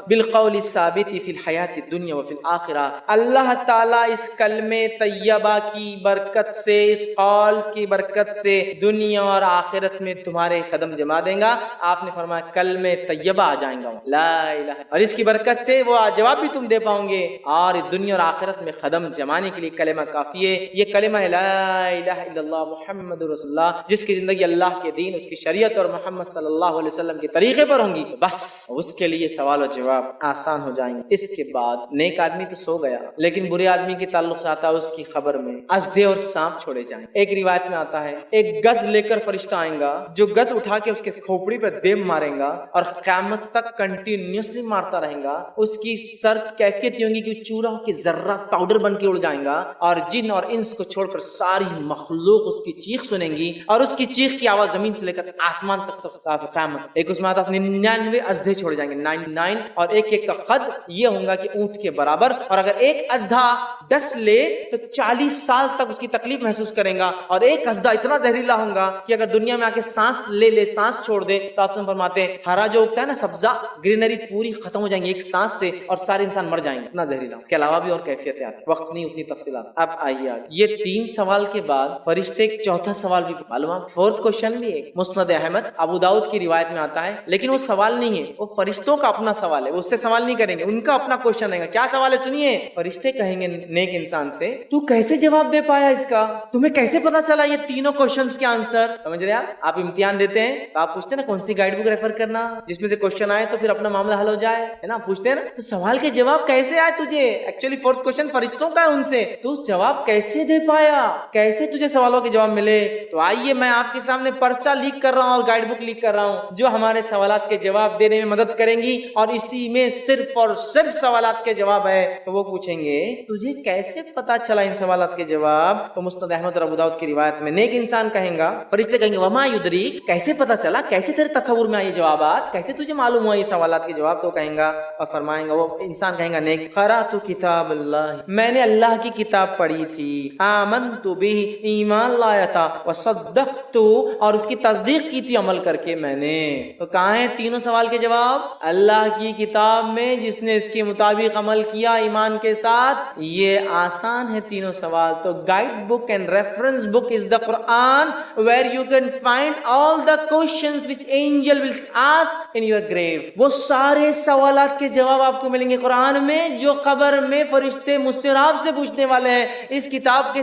Speaker 1: بالقول الثابت فی الحیات الدنیا وفی الآخرہ، اللہ تعالیٰ اس کلمہ طیبہ کی برکت سے، اس قول کی برکت سے دنیا اور آخرت میں تمہارے قدم جما دیں گا۔ آپ نے فرمایا کلمہ طیبہ آ جائیں گا لا الہ، اور اس کی برکت سے وہ جواب بھی تم دے پاؤ گے، اور دنیا اور آخرت میں قدم جمانے کے لیے کلمہ کافی ہے۔ یہ کلمہ ہے لا الہ الا اللہ محمد رسول اللہ، جس کی زندگی اللہ کے دین، اس کی شریعت اور محمد صلی اللہ علیہ وسلم کے طریقے پر ہوں گی، بس اس کے لیے سوال و جواب آسان ہو جائیں گے۔ اس کے بعد نیک آدمی تو سو گیا، لیکن برے آدمی کے تعلق سے آتا ہے اس کی خبر میں اژدھے اور سانپ چھوڑے جائیں۔ ایک روایت میں آتا ہے ایک گز لے کر فرشتہ آئیں گا جو گز اٹھا کے اس کے کھوپڑی پہ دیم ماریں گا اور قیامت تک کنٹینیوسلی مارتا رہیں گا۔ اس کی سر کیفیت یہ ہوگی کہ چورا کے ذرہ پاؤڈر بن کے اڑ جائیں گا، اور جن اور انس کو چھوڑ کر ساری مخلوق اس کی چیخ سنیں گی، اور اس کی چیخ کی آواز زمین سے لے کر آسمان تک سب قیامت۔ ایک اس میں آتا 99 اژدھے چھوڑے جائیں گے، 99، اور ایک ایک کا قد یہ ہوگا کہ اونٹ کے برابر، اور اگر ایک اژدھا ڈس لے تو 40 سال تک اس کی تکلیف محسوس کریں گا، اور ایک اژدھا اتنا زہریلا ہوگا کہ اگر دنیا میں آ کے سانس لے سانس چھوڑ دے تو آپ فرماتے ہیں ہرا جو اگتا ہے نا سبزہ، گرینری پوری ختم ہو جائیں گے ایک سانس سے، اور سارے انسان مر جائیں گے، اتنا زہریلا۔ اس کے علاوہ بھی اور کیفیتیں آتی، وقت نہیں اتنی تفصیلات۔ اب آئیے یہ 3 سوال کے بعد فرشتے ایک چوتھا سوال بھی معلوم، 4th کوشچن بھی ایک مسند احمد ابو داؤد کی روایت میں آتا ہے، لیکن وہ سوال نہیں ہے، وہ فرشتوں کا اپنا سوال ہے، وہ اس سے سوال نہیں کریں گے، ان کا اپنا کوشچن ہے۔ کیا سوال ہے سنیے، فرشتے کہیں گے نیک انسان سے تو کیسے جواب دے پایا اس کا، تمہیں کیسے پتا چلا یہ تینوں کوشچنز کے آنسر؟ سمجھ رہے آپ امتحان دیتے ہیں تو آپ پوچھتے ہیں نا کون سی گائیڈ بک ریفر کرنا جس میں سے کوشچن آئے تو پھر اپنا معاملہ حل ہو جائے، ہے نا، پوچھتے ہیں نا، تو سوال کے جواب کیسے آئے تجھے؟ ایکچولی 4th کوشچن فرشتوں کا ہے، ان سے تو جواب کیسے دے پایا، کیسے تجھے سوالوں کے جواب ملے؟ تو آئیے میں آپ کے سامنے پرچہ لیک کر رہا ہوں اور گائیڈ بک لیک کر رہا ہوں جو ہمارے سوالات کے جواب دینے میں مدد کریں گی، اور اسی میں صرف اور صرف سوالات کے جواب ہے۔ تو وہ پوچھیں گے تجھے کیسے پتا چلا ان سوالات کے جواب؟ تو مسند احمد اور ابو داؤد کی روایت میں نیک انسان کہیں گا، فرشتے کہیں گے وما یدریک، کیسے پتا چلا، کیسے تیرے تصور میں آئے جوابات، کیسے تجھے معلوم ہوا یہ سوالات کے جواب؟ تو کہیں گا اور فرمائیں گا وہ انسان کہیں گا نیک، قرأت کتاب اللہ، میں نے اللہ کی کتاب پڑھی تھی، آمنت بہ، ایمان لایا تھا، وصدقت، اور اس کی تصدیق کی تھی عمل کر کے میں نے۔ تو کہاں ہیں تینوں سوال کے جواب؟ اللہ کی کتاب میں، جس نے اس کے مطابق عمل کیا ایمان کے ساتھ۔ یہ آسان ہے تینوں سوال۔ تو guide book and reference book is the Quran where you can find all the questions which angel will ask in your grave۔ وہ سارے سوالات کے جواب آپ کو ملیں گے قرآن میں جو قبر میں فرشتے مجھ سے اور آپ سے پوچھنے والے ہیں۔ اس کتاب کے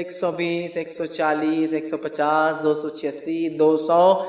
Speaker 1: 120, 140, 150, 286, 200,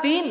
Speaker 1: 3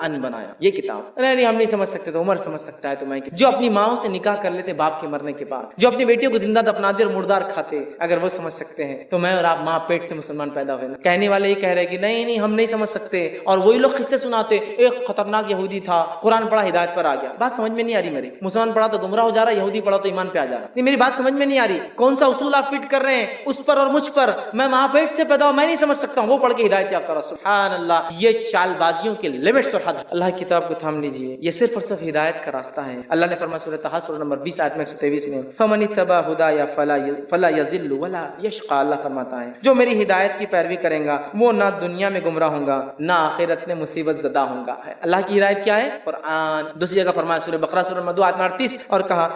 Speaker 1: عنہ بنایا. یہ کتاب نہیں ہم نہیں سمجھ سکتے تو عمر سمجھ سکتا ہے تو میں. جو اپنی ماؤں سے نکاح کر لیتے باپ کے مرنے کے بعد, جو اپنی بیٹیوں کو زندہ دفناتے اور مردار کھاتے, اگر وہ سمجھ سکتے ہیں تو میں اور آپ ماں پیٹ سے مسلمان پیدا ہوئے. کہنے والے یہ کہہ رہے کہ نہیں ہم نہیں سمجھ سکتے, اور وہی لوگ قصے سناتے, ایک خطرناک یہودی تھا, قرآن پڑھا ہدایت پر آ گیا. بات سمجھ میں نہیں آ رہی میری. مسلمان پڑھا تو گمراہ ہو جا رہا, یہودی پڑھا تو ایمان پہ آ جا رہا. نہیں میری بات سمجھ میں نہیں آ رہی. کون سا اصول آپ فٹ کر رہے ہیں اس پر اور مجھ پر؟ میں ماں پیٹ سے پیدا ہوں, میں نہیں سمجھ سکتا ہوں, وہ پڑھ کے ہدایت یافتہ. سبحان اللہ, یہ چال بازیوں کے لمٹس اور حد. اللہ کی کتاب کو تھام لیجیے, یہ صرف اور صرف ہدایت کا راستہ ہے. اللہ نے فرمایا سورۃ طٰہٰ سورہ نمبر 20 آیت 123 میں, فمن اتبع ہدایا فلا یضل ولا یشقى. اللہ فرماتا ہے جو میری ہدایت کی پیروی کرے گا وہ نہ دنیا میں گمراہ ہوں گا نہ آخرت میں مصیبت زدہ ہوں گا. اللہ کی ہدایت کیا ہے؟ قرآن. دوسری جگہ فرمایا سورہ بقرہ سورہ نمبر 2 آیت 38 اور کہا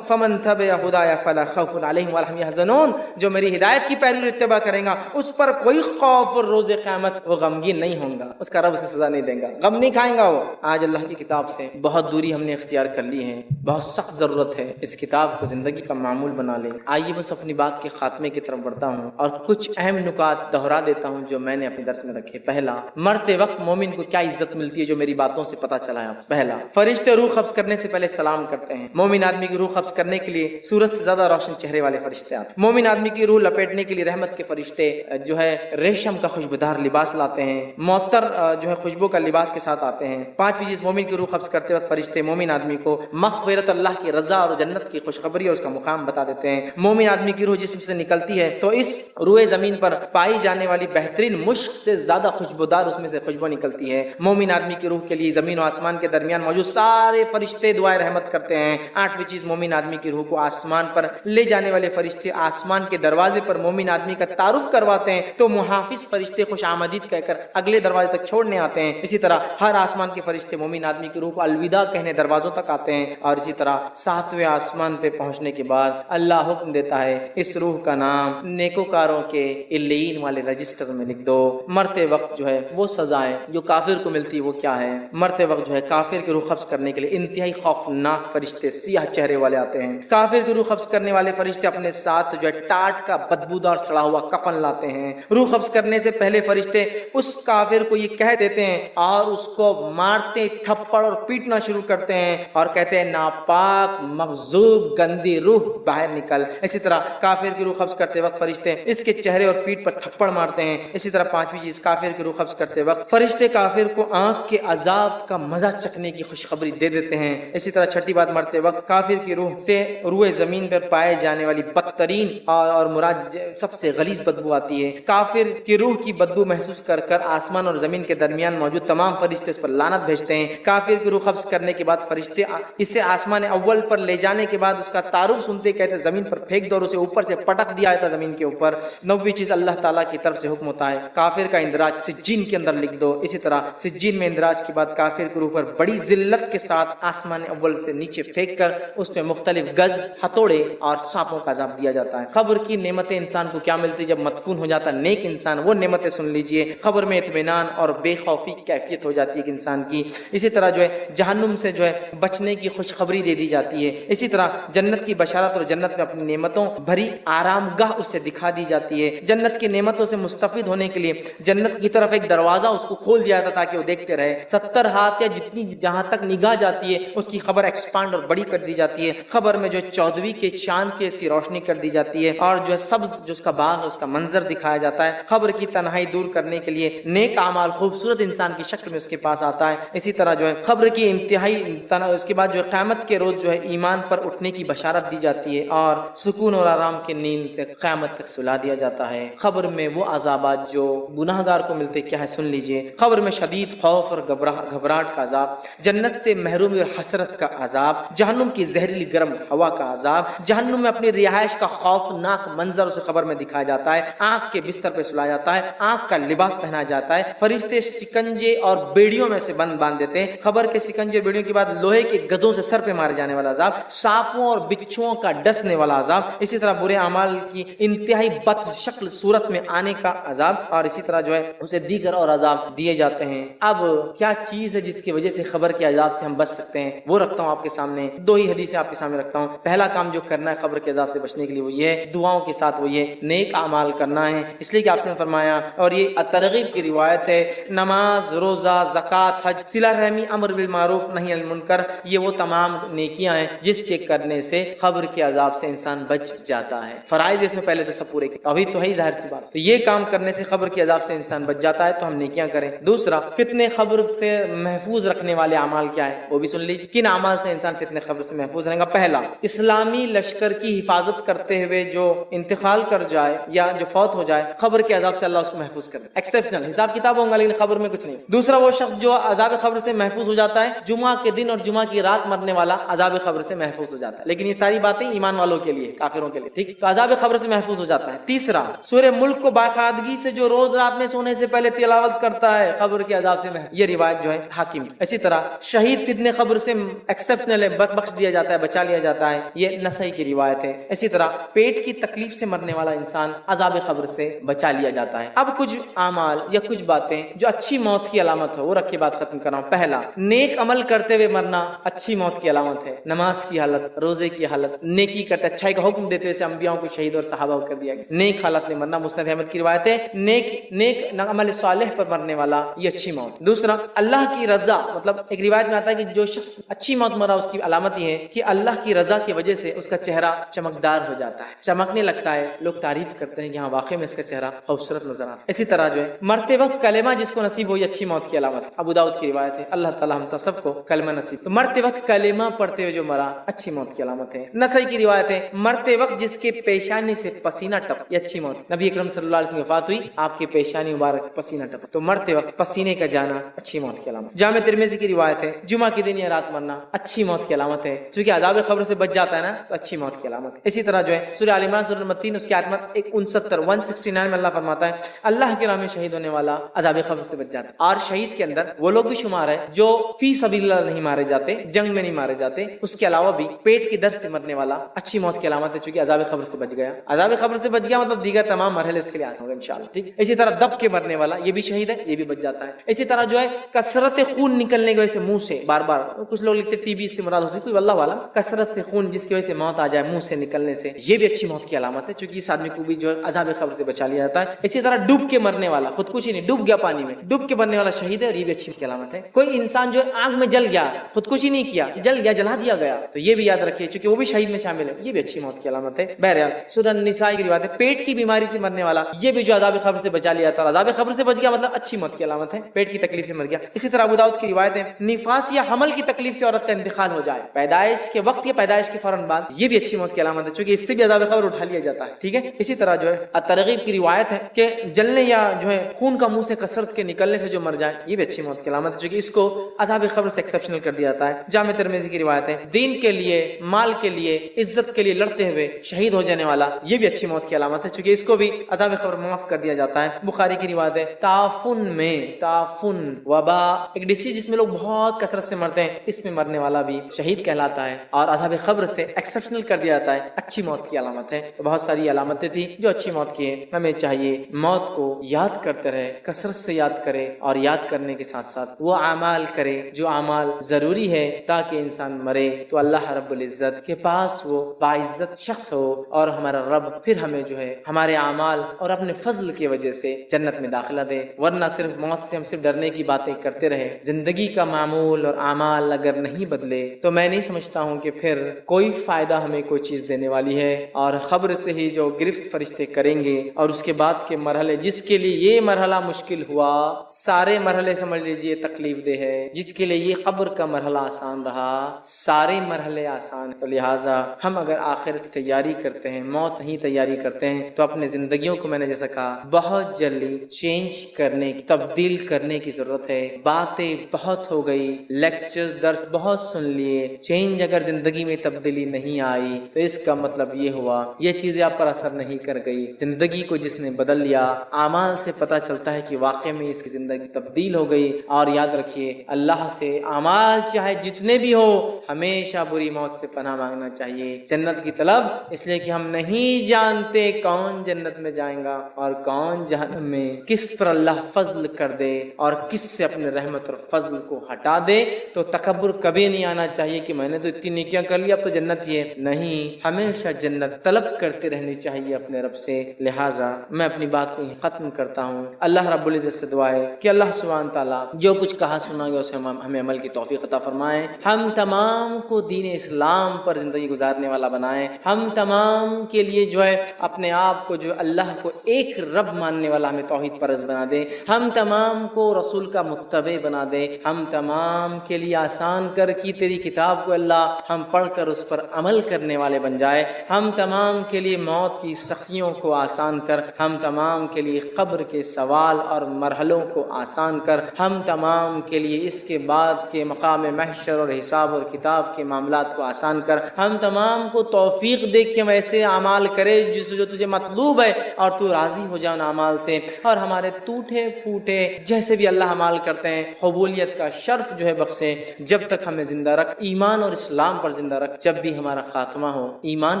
Speaker 1: فمن تبع ہدایا فلا خوف علیہم ولا هم يحزنون. جو میری ہدایت کی پیروی اور اتباع کرے گا اس پر کوئی خوف اور روز قیامت وہ غمگین نہیں ہوں گا, اس کا رب اسے سزا نہیں دے گا, غم نہیں کھائیں گا وہ. آج اللہ کی کتاب سے بہت دوری ہم نے اختیار کر لی ہے, بہت سخت ضرورت ہے اس کتاب کو زندگی کا معمول بنا لے. آئیے بس اپنی بات کے خاتمے کی طرف بڑھتا ہوں اور کچھ اہم نکات دہرا دیتا ہوں جو میں نے اپنے درس میں رکھے. پہلا, مرتے وقت مومن کو کیا عزت ملتی ہے جو میری باتوں سے پتہ چلا ہے. پہلا, فرشتے روح قبض کرنے سے پہلے سلام کرتے ہیں. مومن آدمی کی روح قبض کرنے کے لیے سورج سے زیادہ روشن چہرے والے فرشتے آتے ہیں. مومن آدمی کی روح لپیٹنے کے لیے رحمت کے فرشتے جو ہے ریشم کا خوشبودار لباس لاتے ہیں, معطر جو ہے خوشبو کا لباس کے ساتھ آتے ہیں. پانچویں چیز, مومن کی روح قبض کرتے وقت فرشتے مومن آدمی کو مغفرت اللہ کی رضا اور جنت کی خوشخبری اور اس کا مقام بتا دیتے ہیں. مومن آدمی کی روح جسم سے نکلتی ہے تو اس روئے زمین پر پائی جانے والی بہترین مشک سے زیادہ خوشبودار اس میں سے خوشبو نکلتی ہے. مومن آدمی کی روح کے لیے زمین و آسمان کے درمیان موجود سارے فرشتے دعائیں رحمت کرتے ہیں. آٹھویں چیز, مومن آدمی کی روح کو آسمان پر لے جانے والے فرشتے آسمان کے دروازے پر مومن آدمی کا تعارف کرواتے ہیں تو محافظ فرشتے خوش آمدید کہہ کر اگلے دروازے تک چھوڑنے آتے ہیں. اسی طرح ہر آسمان کے فرشتے مومن آدمی کی روح کو الوداع کہنے دروازوں تک آتے ہیں. اور اسی طرح ساتویں آسمان پہ پہنچنے کے بعد اللہ حکم دیتا ہے اس روح کا نام نیکوکاروں کے علیین والے رجسٹر میں لکھ دو. مرتے وقت جو ہے وہ سزائیں جو کافر کو ملتی وہ کیا ہے؟ مرتے وقت جو ہے کافر کی روح قبض کرنے کے لیے انتہائی خوفناک فرشتے سیاہ چہرے والے آتے ہیں. کافر کی روح قبض کرنے والے فرشتے اپنے ساتھ جو ہے ٹاٹ کا بدبودار سڑا ہوا کفن لاتے ہیں. روح قبض کرنے سے پہلے فرشتے اس کافر کو یہ کہہ دیتے ہیں اور اس کو مارتے تھپڑ اور پیٹنا شروع کرتے ہیں اور کہتے ہیں ناپاک مغضوب گندی روح باہر نکل. اسی طرح کافر کی روح قبض کرتے وقت فرشتے اس کے چہرے اور پیٹ پر تھپڑ مارتے ہیں. اسی طرح پانچویں چیز, کافر کی روح قبض کرتے وقت فرشتے کافر کو آنکھ کے عذاب کا مزہ چکھنے کی خوشخبری دے دیتے ہیں. اسی طرح چھٹی بات, مرتے وقت کافر کی روح سے روئے زمین پر پائے جانے والی بدترین اور مراد سب سے غلیظ بدبو آتی ہے. کافر کی روح کی بدبو محسوس کر کر آسمان اور زمین کے درمیان موجود تمام فرشتے اس پر لعنت بھیجتے ہیں. کافر کی روح قبض کرنے کے بعد فرشتے اسے آسمان اول پر لے جانے کے بعد اس کا تعارف سنتے کہتے زمین پر پھینک دو اور اسے اوپر سے پٹک دیا جاتا زمین کے اوپر. نویں چیز, اللہ تعالیٰ کی طرف سے حکم ہوتا ہے کافر کا اندراج سجین کے اندر لکھ دو. اسی طرح سجین میں اندراج کے بعد کافر کی روح پر بڑی ذلت کے ساتھ آسمان اول سے نیچے پھینک کر اس میں مختلف گز, ہتھوڑے اور سانپوں کا عذاب دیا جاتا ہے. قبر کی نعمتیں انسان کو کیا ملتی جب مدفون ہو جاتا نیک انسان, وہ نعمتیں سن لیجئے. قبر میں اطمینان اور بے خوفی کیفیت ہو جاتی ہے انسان کی. اسی طرح جو ہے جہنم سے جو ہے بچنے کی خوشخبری دے دی جاتی ہے. اسی طرح جنت کی بشارت اور جنت میں اپنی نعمتوں بھری آرام گاہ اسے دکھا دی جاتی ہے. جنت کی نعمتوں سے مستفید ہونے کے لیے جنت کی طرف ایک دروازہ اس کو کھول دیا جاتا تاکہ وہ دیکھتے رہے. 70 ہاتھ یا جتنی جہاں تک نگاہ جاتی ہے اس کی خبر ایکسپانڈ اور بڑی کر دی جاتی ہے. خبر میں جو 14ویں کے چاند کی ایسی روشنی کر دی جاتی ہے اور جو ہے سبز جو اس کا باغ اس کا منظر دکھایا جاتا ہے. خبر کی تنہائی دور کرنے کے لیے نیک اعمال خوبصورت انسان کی شکل میں اس کے پاس آتا ہے. اسی طرح جو ہے خبر کی انتہائی اس کے بعد جو ہے قیامت کے روز جو ہے ایمان پر اٹھنے کی بشارت دی جاتی ہے اور سکون اور آرام کے نیند سے قیامت تک سلا دیا جاتا ہے. خبر میں وہ عذابات جو گناہگار کو ملتے کیا ہے سن لیجئے. خبر میں شدید خوف اور گھبراہٹ کا عذاب, جنت سے محرومی اور حسرت کا عذاب, جہنم کی زہریلی گرم ہوا کا عذاب, جہنم میں اپنی رہائش کا خوفناک منظر اسے خبر میں دکھایا جاتا ہے. آنکھ کے بستر پہ سلایا جاتا ہے, آنکھ کا لباس پہنا جاتا ہے. فرشتے سکنجے اور بیڑیوں میں سے باندھ دیتے ہیں. خبر کے سکنجے بیڑیوں کے بعد لوہے کے گزوں سے سر پہ مارے جانے والا عذاب, سانپوں اور بچھوؤں کا ڈسنے والا عذاب, اسی طرح برے اعمال کی انتہائی بد شکل صورت میں آنے کا عذاب, اور اسی طرح جو ہے اسے دیگر اور عذاب دیے جاتے ہیں. اب کیا چیز ہے جس کی وجہ سے خبر کے عذاب سے ہم بچ سکتے ہیں, وہ رکھتا ہوں آپ کے سامنے. 2 ہی حدیثیں آپ کے سامنے رکھتا ہوں. پہلا کام جو کرنا ہے خبر کے عذاب سے بچنے کے لیے وہ یہ دعاؤں کے ساتھ وہ یہ نیک اعمال کرنا ہے, اس لیے کہ آپ نے فرمایا اور یہ الترغیب کی روایت ہے، نماز، روزہ، زکوٰۃ، حج، صلہ رحمی، امر بالمعروف نہی عن المنکر، یہ وہ تمام نیکیاں ہیں جس کے کرنے سے قبر کے عذاب سے انسان بچ جاتا ہے۔ فرائض اس میں پہلے تو سب پورے ابھی تو ہے ظاہر سی بات، تو یہ کام کرنے سے قبر کے عذاب سے انسان بچ جاتا ہے، تو ہم نیکیاں کریں۔ دوسرا، فتنے قبر سے محفوظ رکھنے والے اعمال کیا ہے وہ بھی سن لیجیے، کن اعمال سے انسان فتنے قبر سے محفوظ رہے گا۔ پہلا، اسلامی لشکر کی حفاظت کرتے ہوئے جو انتقال کر جائے یا جو فوت ہو جائے، قبر کے عذاب سے اللہ اس کو محفوظ کر دے۔ ایکسیپشنل حساب کتاب ہوگا لیکن قبر میں کچھ نہیں۔ دوسرا، وہ شخص جو عذاب قبر سے محفوظ ہو جاتا ہے، جمعہ کے دن اور جمعہ کی رات مرنے والا عذاب قبر سے محفوظ ہو جاتا ہے، لیکن یہ ساری باتیں ایمان والوں کے لیے، کافروں کے لیے، ٹھیک، تو عذاب قبر سے محفوظ ہو جاتا ہے۔ تیسرا، سورہ ملک کو باقاعدگی سے جو روز رات میں سونے سے پہلے تلاوت کرتا ہے، قبر کے عذاب سے یہ روایت جو ہے حاکم۔ اسی طرح شہید فتنے قبر سے ایکسیپشنل ہے، بخش دیا جاتا ہے، بچا لیا جاتا ہے، یہ نسائی کی روایت ہے۔ اسی طرح پیٹ کی تکلیف سے مرنے والا انسان عذاب قبر سے بچا لیا جاتا ہے۔ اب کچھ اعمال یا کچھ باتیں جو اچھی موت کی علامت ہے وہ رکھ کے بات ختم کر رہا ہوں۔ پہلا، نیک عمل کرتے ہوئے مرنا اچھی موت کی علامت ہے، نماز کی حالت، روزے کی حالت، نیکی کرتے اچھائی کا حکم دیتے ہوئے انبیاء کو شہید اور صحابہ کو کر دیا گیا، نیک حالت میں مرنا، مسند احمد کی روایت ہے، نیک عمل صالح پر مرنے والا یہ اچھی موت۔ دوسرا، اللہ کی رضا، مطلب ایک روایت میں آتا ہے کہ جو شخص اچھی موت مرا اس کی علامت یہ ہے کہ اللہ کی رضا کی وجہ سے اس کا چہرہ چمکدار ہو جاتا ہے، چمکنے لگتا ہے، لوگ تعریف کرتے ہیں کہ ہاں واقعی میں اس کا چہرہ خوبصورت نظر آتا ہے۔ اسی طرح جو ہے مرتے وقت کلمہ جس کو نصیب ہو یہ اچھی موت کی علامت ہے، ابو داؤد کی روایت ہے، اللہ تعالی ہم سب کو کلمہ نصیب، تو مرتے وقت کلمہ پڑھتے ہوئے جو مرا اچھی موت کی علامت ہے۔ نسائی کی روایت ہے، مرتے وقت جس کے پیشانی سے پسینہ ٹپ، یہ اچھی موت، نبی اکرم صلی اللہ علیہ وسلم کی وفات ہوئی، آپ کی پیشانی مبارک سے پسینہ ٹپ، تو مرتے وقت پسینے کا جانا اچھی موت کی علامت۔ جامع ترمذی کی روایت ہے، جمعہ کے دن یا رات مرنا اچھی موت کی علامت ہے، چونکہ عذاب قبر سے بچ جاتا ہے نا، تو اچھی موت کی علامت ہے۔ اسی طرح جو ہے سورہ آل عمران سورہ نمبر 3 اس کی آیت نمبر 169 میں اللہ فرماتا ہے، اللہ کے راہ میں شہید ہونے والا عذاب قبر سے بچ جاتا ہے، اور شہید کے اندر وہ لوگ بھی شمار ہے جو فی سبیل اللہ نہیں مارے جاتے، جنگ میں نہیں مارے جاتے، اس کے علاوہ بھی پیٹ کی درد سے مرنے والا اچھی موت کی علامت ہے، چونکہ عذاب قبر سے بچ گیا، عذاب قبر سے بچ گیا مطلب دیگر تمام مرحلے اس کے لیے آسان ہوگا انشاءاللہ، ٹھیک۔ اسی طرح دب کے مرنے والا یہ بھی شہید ہے، یہ بھی بچ جاتا ہے۔ اسی طرح جو ہے کثرت خون نکلنے کی وجہ سے منہ سے بار بار، کچھ لوگ لکھتے ٹی بی سے مراد ہو سکتی ہے، واللہ عالم، کثرت سے خون جس کی وجہ سے موت آ جائے منہ سے نکلنے سے، یہ بھی اچھی موت کی علامت ہے، چونکہ اس آدمی کو بھی جو ہے عذاب قبر سے بچا لیا جاتا ہے۔ اسی طرح ڈوب کے مرنے والا، خودکشی نہیں، ڈوب گیا پانی میں، ڈوب کے مرنے والا شہید ہے، اور یہ بھی اچھی علامت ہے۔ کوئی انسان جو آگ میں جل گیا، خودکشی نہیں کیا، جل گیا، جلا دیا گیا، تو یہ بھی یاد رکھیے چونکہ وہ بھی شہید میں شامل ہے، یہ بھی اچھی موت کی علامت ہے۔ بہرحال سورہ النساء کی روایت ہے، پیٹ کی بیماری سے مرنے والا یہ بھی جو عذاب قبر سے بچا لیا تھا، عذاب قبر سے بچ گیا مطلب اچھی موت کی علامت ہے، پیٹ کی تکلیف سے مر گیا۔ اسی طرح ابو داؤد کی روایت ہے، نفاس یا حمل کی تکلیف سے عورت کا انتقال ہو جائے پیدائش کے وقت یا پیدائش کے فوراً بعد، یہ بھی اچھی موت کی علامت ہے، چونکہ اس سے بھی عذاب قبر اٹھا لیا جاتا ہے، ٹھیک ہے۔ اسی طرح جو ہے الترغیب کی روایت ہے کہ جلنے یا جو ہے خون کا منہ سے کثرت کے نکلنے سے جو مر جائے یہ بھی اچھی موت کی علامت ہے، چونکہ اس کو عذاب قبر سے ایکسیپشنل کر دیا جاتا ہے۔ جامع ترمذی کی روایت ہے، دین کے لیے، مال کے لیے، عزت کے لیے لڑتے ہوئے شہید ہو جانے والا یہ بھی اچھی موت کی علامت ہے، چونکہ اس کو بھی عذاب قبر معاف کر دیا جاتا ہے۔ بخاری کی روایت ہے، تعفن میں، تعفن وبا، ایک ڈیزیز جس میں لوگ بہت کثرت سے مرتے ہیں، اس میں مرنے والا بھی شہید کہلاتا ہے، اور عذاب قبر سے ایکسیپشنل کر دیا جاتا ہے، اچھی موت کی علامت ہے۔ تو بہت ساری علامتیں تھی جو اچھی موت کی ہے، ہمیں چاہیے موت کو یاد کرتے رہے، کثرت سے یاد کرے، اور یاد کرنے کے ساتھ ساتھ وہ اعمال کرے جو اعمال ضروری ہے تاکہ انسان مرے تو اللہ رب العزت کے پاس وہ باعزت شخص ہو، اور ہمارا رب پھر ہمیں جو ہے ہمارے اعمال اور اپنے فضل کی وجہ سے جنت میں داخلہ دے۔ ورنہ صرف موت سے ہم صرف ڈرنے کی باتیں کرتے رہے، زندگی کا معمول اور اعمال اگر نہیں بدلے تو میں نہیں سمجھتا ہوں کہ پھر کوئی فائدہ ہمیں کوئی چیز دینے والی ہے، اور قبر سے ہی جو گرفت فرشتے کریں گے، اور اس کے بعد کے مرحلے، جس کے لیے یہ مرحلہ مشکل ہوا، سارے مرحلے سمجھ لیجئے تکلیف دہ ہے، جس کے لیے یہ قبر کا مرحلہ آسان رہا، سارے مرحلے آسان۔ تو لہٰذا ہم اگر آخرت کی تیاری کرتے ہیں، موت نہیں تیاری کرتے ہیں، تو اپنے زندگیوں کو میں نے جیسا کہا بہت جلدی چینج کرنے، تبدیل کرنے کی ضرورت ہے۔ باتیں بہت ہو گئی، لیکچر درس بہت سن لیے، چینج اگر زندگی میں تبدیلی نہیں آئی تو اس کا مطلب یہ ہوا یہ چیزیں آپ پر اثر نہیں کر گئی۔ زندگی کو جس نے بدل لیا، اعمال سے پتہ چلتا ہے کہ واقعی میں اس کی زندگی تبدیل ہو گئی۔ اور یاد رکھیے اللہ سے اعمال چاہے جتنے بھی ہو ہمیشہ بری موت سے پناہ مانگنا چاہیے۔ جنت کی طلب اس لیے کہ ہم نہیں جانتے کون جنت میں جائیں گا اور کون جہنم میں، کس پر اللہ فضل کر دے اور کس سے اپنے رحمت اور فضل کو ہٹا دے۔ تو تکبر کبھی نہیں آنا چاہیے کہ میں نے تو اتنی نیکیاں کر لی اب تو جنت ہی ہے، نہیں، ہمیشہ جنت طلب کرتے رہنی چاہیے اپنے رب سے۔ لہٰذا میں اپنی بات کو ختم کرتا کرتا ہوں۔ اللہ رب العزت سے دعا ہے کہ اللہ سبحانہ تعالیٰ جو کچھ کہا سنا گیا اسے ہمیں عمل کی توفیق عطا فرمائے، ہم تمام کو دین اسلام پر زندگی گزارنے والا بنائے، ہم تمام کے لیے جو ہے اپنے آپ کو جو اللہ کو ایک رب ماننے والا ہمیں توحید پرست بنا دے، ہم تمام کو رسول کا متبع بنا دے، ہم تمام کے لیے آسان کر کی تیری کتاب کو اللہ ہم پڑھ کر اس پر عمل کرنے والے بن جائے، ہم تمام کے لیے موت کی سختیوں کو آسان کر، ہم تمام کے لیے قبر کے سوال اور مرحلوں کو آسان کر، ہم تمام کے لیے اس کے بعد کے مقام محشر اور حساب اور کتاب کے معاملات کو آسان کر، ہم تمام کو توفیق دے کہ ہم ایسے اعمال کرے جو تجھے مطلوب ہے اور تو راضی ہو جا ان اعمال سے، اور ہمارے ٹوٹے پھوٹے جیسے بھی اللہ اعمال کرتے ہیں قبولیت کا شرف جو ہے بخشے، جب تک ہمیں زندہ رکھ، ایمان اور اسلام پر زندہ رکھ، جب بھی ہمارا خاتمہ ہو ایمان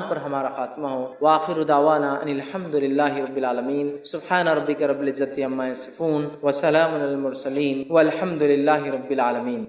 Speaker 1: پر ہمارا خاتمہ ہو۔ وآخر دعوانا ان الحمد للہ رب العالمین، سبحان ربک رب العزت عما یصفون وسلام علی المرسلین والحمد للہ رب العالمین۔